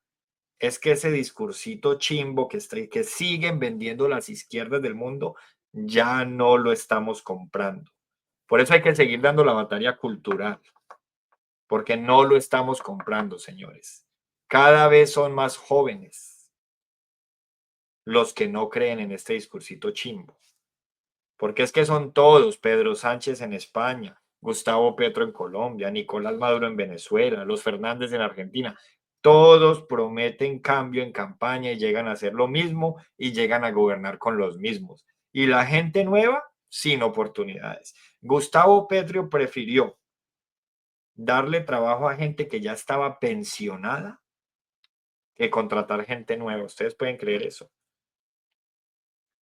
es que ese discursito chimbo que siguen vendiendo las izquierdas del mundo ya no lo estamos comprando. Por eso hay que seguir dando la batalla cultural, porque no lo estamos comprando, señores. Cada vez son más jóvenes los que no creen en este discursito chimbo. Porque es que son todos, Pedro Sánchez en España, Gustavo Petro en Colombia, Nicolás Maduro en Venezuela, los Fernández en Argentina, todos prometen cambio en campaña y llegan a hacer lo mismo y llegan a gobernar con los mismos. Y la gente nueva, sin oportunidades. Gustavo Petro prefirió darle trabajo a gente que ya estaba pensionada que contratar gente nueva. ¿Ustedes pueden creer eso?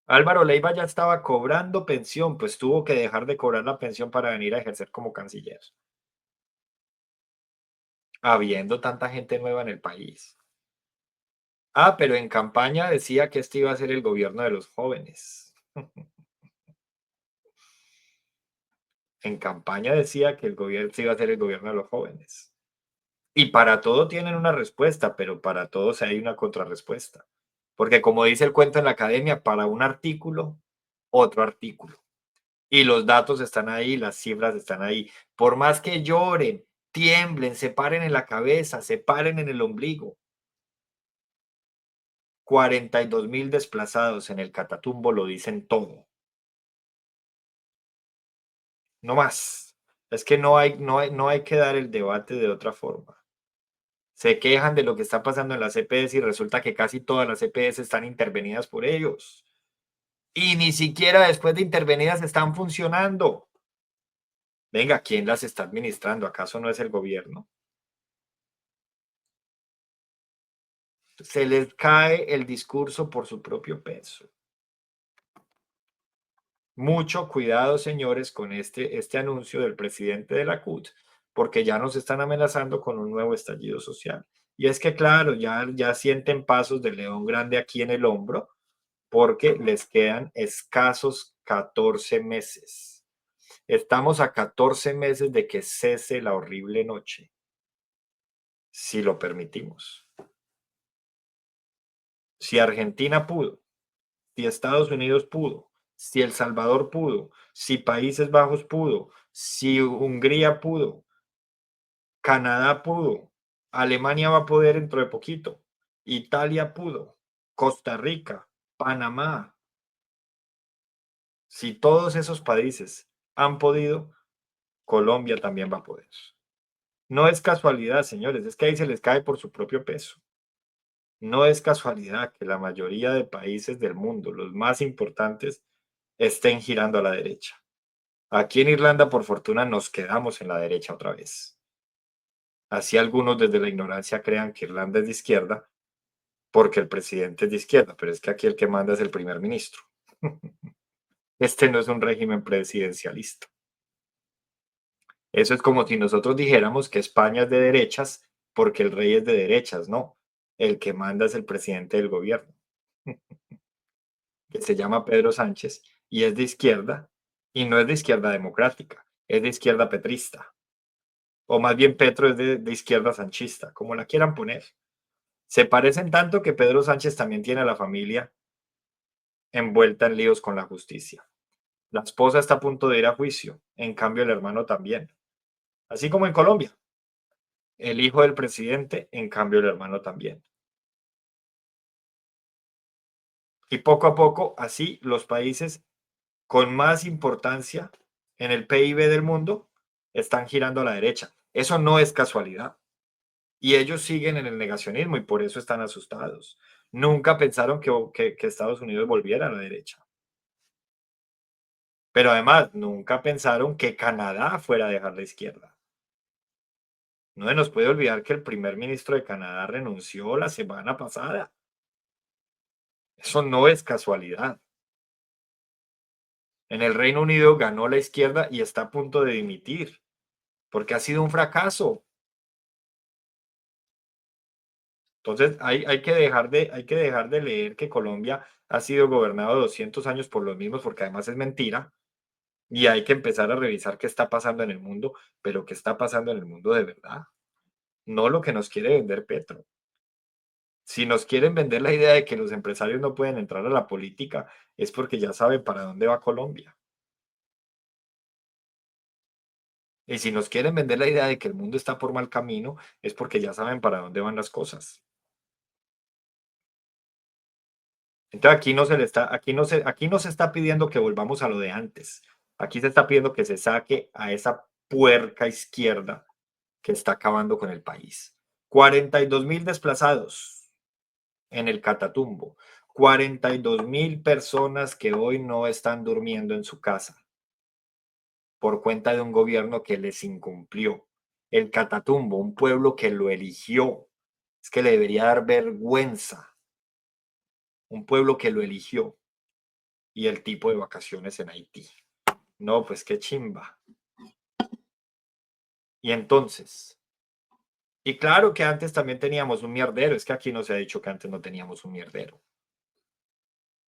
Álvaro Leiva ya estaba cobrando pensión, pues tuvo que dejar de cobrar la pensión para venir a ejercer como canciller. Habiendo tanta gente nueva en el país. Ah, pero en campaña decía que este iba a ser el gobierno de los jóvenes. En campaña decía que el gobierno iba a ser el gobierno de los jóvenes. Y para todo tienen una respuesta, pero para todos hay una contrarrespuesta. Porque como dice el cuento en la academia, para un artículo, otro artículo. Y los datos están ahí, las cifras están ahí. Por más que lloren, tiemblen, se paren en la cabeza, se paren en el ombligo. 42.000 desplazados en el Catatumbo lo dicen todo. No más. Es que no hay que dar el debate de otra forma. Se quejan de lo que está pasando en las EPS y resulta que casi todas las EPS están intervenidas por ellos. Y ni siquiera después de intervenidas están funcionando. Venga, ¿quién las está administrando? ¿Acaso no es el gobierno? Se les cae el discurso por su propio peso. Mucho cuidado, señores, con este anuncio del presidente de la CUT, porque ya nos están amenazando con un nuevo estallido social. Y es que, claro, ya sienten pasos de león grande aquí en el hombro, porque les quedan escasos 14 meses. Estamos a 14 meses de que cese la horrible noche, si lo permitimos. Si Argentina pudo, si Estados Unidos pudo, si El Salvador pudo, si Países Bajos pudo, si Hungría pudo, Canadá pudo, Alemania va a poder dentro de poquito, Italia pudo, Costa Rica, Panamá. Si todos esos países han podido, Colombia también va a poder. No es casualidad, señores, es que ahí se les cae por su propio peso. No es casualidad que la mayoría de países del mundo, los más importantes, estén girando a la derecha. Aquí en Irlanda, por fortuna, nos quedamos en la derecha otra vez. Así algunos desde la ignorancia crean que Irlanda es de izquierda porque el presidente es de izquierda, pero es que aquí el que manda es el primer ministro. Este no es un régimen presidencialista. Eso es como si nosotros dijéramos que España es de derechas porque el rey es de derechas, no. El que manda es el presidente del gobierno, que se llama Pedro Sánchez y es de izquierda, y no es de izquierda democrática, es de izquierda petrista. O más bien Petro es de izquierda sanchista, como la quieran poner. Se parecen tanto que Pedro Sánchez también tiene a la familia envuelta en líos con la justicia. La esposa está a punto de ir a juicio, en cambio el hermano también. Así como en Colombia. El hijo del presidente, en cambio el hermano también. Y poco a poco, así los países con más importancia en el PIB del mundo están girando a la derecha. Eso no es casualidad. Y ellos siguen en el negacionismo y por eso están asustados. Nunca pensaron que Estados Unidos volviera a la derecha. Pero además, nunca pensaron que Canadá fuera a dejar la izquierda. No se nos puede olvidar que el primer ministro de Canadá renunció la semana pasada. Eso no es casualidad. En el Reino Unido ganó la izquierda y está a punto de dimitir, porque ha sido un fracaso. Entonces hay que dejar de leer que Colombia ha sido gobernado 200 años por los mismos, porque además es mentira, y hay que empezar a revisar qué está pasando en el mundo, pero qué está pasando en el mundo de verdad, no lo que nos quiere vender Petro. Si nos quieren vender la idea de que los empresarios no pueden entrar a la política, es porque ya saben para dónde va Colombia. Y si nos quieren vender la idea de que el mundo está por mal camino, es porque ya saben para dónde van las cosas. Entonces aquí no se está pidiendo que volvamos a lo de antes. Aquí se está pidiendo que se saque a esa puerca izquierda que está acabando con el país. 42.000 desplazados en el Catatumbo. 42.000 personas que hoy no están durmiendo en su casa por cuenta de un gobierno que les incumplió. El Catatumbo, un pueblo que lo eligió. Es que le debería dar vergüenza. Un pueblo que lo eligió. Y el tipo de vacaciones en Haití. No, pues qué chimba. Y entonces, y claro que antes también teníamos un mierdero, es que aquí no se ha dicho que antes no teníamos un mierdero,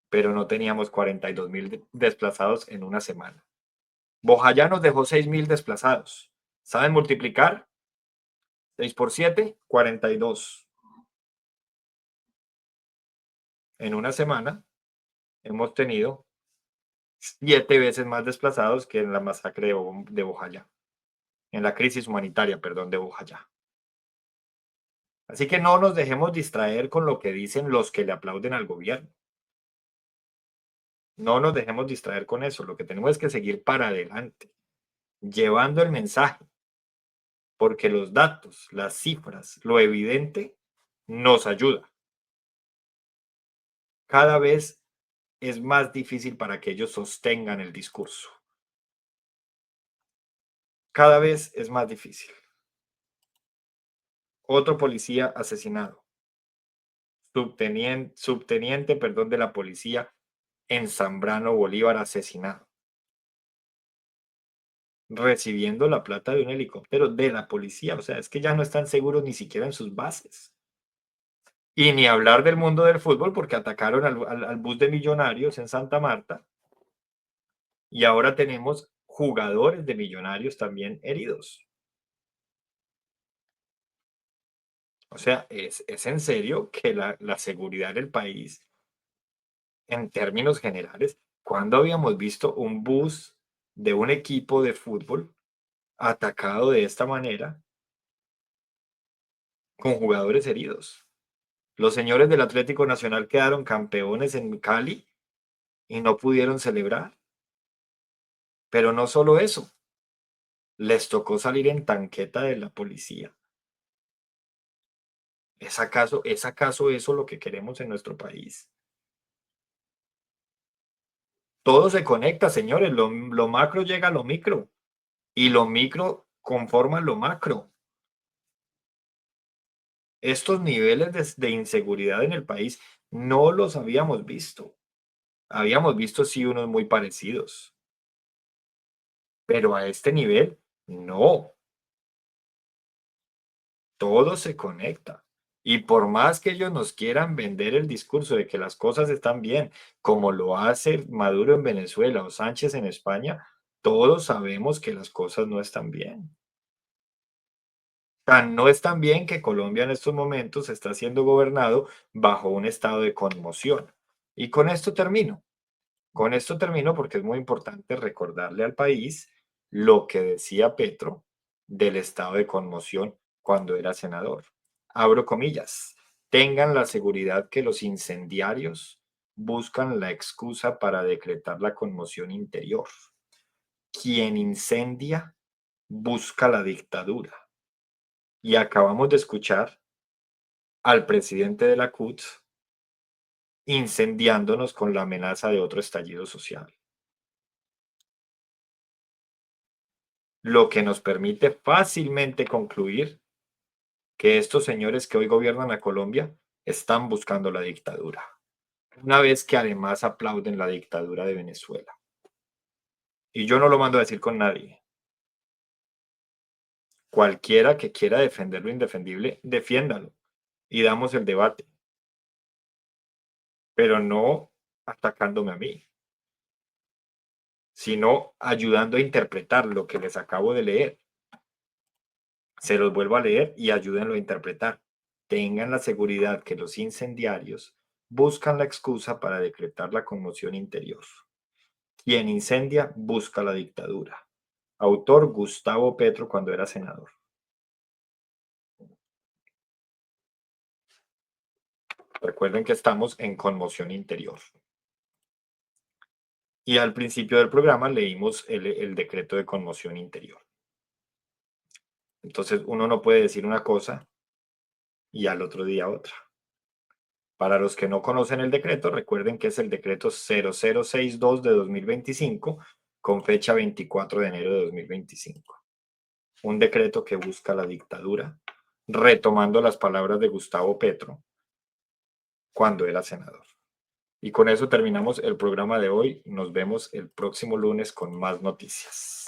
pero no teníamos 42.000 desplazados en una semana. Bojayá nos dejó 6.000 desplazados. ¿Saben multiplicar? 6 por 7, 42. En una semana hemos tenido 7 veces más desplazados que en la masacre de Bojayá, en la crisis humanitaria, perdón, de Bojayá. Así que no nos dejemos distraer con lo que dicen los que le aplauden al gobierno. No nos dejemos distraer con eso. Lo que tenemos es que seguir para adelante. llevando el mensaje, porque los datos, las cifras, lo evidente nos ayuda. Cada vez es más difícil para que ellos sostengan el discurso. Cada vez es más difícil. Otro policía asesinado. Subteniente, de la policía en Zambrano Bolívar asesinado. Recibiendo la plata de un helicóptero de la policía. O sea, es que ya no están seguros ni siquiera en sus bases. Y ni hablar del mundo del fútbol porque atacaron al bus de Millonarios en Santa Marta. Y ahora tenemos jugadores de Millonarios también heridos. O sea, es en serio que la seguridad del país, en términos generales, ¿cuándo habíamos visto un bus de un equipo de fútbol atacado de esta manera con jugadores heridos? Los señores del Atlético Nacional quedaron campeones en Cali y no pudieron celebrar. Pero no solo eso, les tocó salir en tanqueta de la policía. ¿Es acaso eso lo que queremos en nuestro país? Todo se conecta, señores. Lo macro llega a lo micro y lo micro conforma lo macro. Estos niveles de inseguridad en el país no los habíamos visto. Habíamos visto sí unos muy parecidos, pero a este nivel no. Todo se conecta. Y por más que ellos nos quieran vender el discurso de que las cosas están bien, como lo hace Maduro en Venezuela o Sánchez en España, todos sabemos que las cosas no están bien. Tan no están bien que Colombia en estos momentos está siendo gobernado bajo un estado de conmoción. Y con esto termino. Con esto termino porque es muy importante recordarle al país lo que decía Petro del estado de conmoción cuando era senador. Abro comillas. Tengan la seguridad que los incendiarios buscan la excusa para decretar la conmoción interior. Quien incendia busca la dictadura. Y acabamos de escuchar al presidente de la CUT incendiándonos con la amenaza de otro estallido social. Lo que nos permite fácilmente concluir que estos señores que hoy gobiernan a Colombia están buscando la dictadura, una vez que además aplauden la dictadura de Venezuela. Y yo no lo mando a decir con nadie. Cualquiera que quiera defender lo indefendible, defiéndalo y damos el debate, pero no atacándome a mí, sino ayudando a interpretar lo que les acabo de leer. Se los vuelvo a leer y ayúdenlo a interpretar. Tengan la seguridad que los incendiarios buscan la excusa para decretar la conmoción interior. Quien incendia busca la dictadura. Autor Gustavo Petro cuando era senador. Recuerden que estamos en conmoción interior. Y al principio del programa leímos el decreto de conmoción interior. Entonces uno no puede decir una cosa y al otro día otra. Para los que no conocen el decreto, recuerden que es el decreto 0062 de 2025 con fecha 24 de enero de 2025. Un decreto que busca la dictadura, retomando las palabras de Gustavo Petro cuando era senador. Y con eso terminamos el programa de hoy. Nos vemos el próximo lunes con más noticias.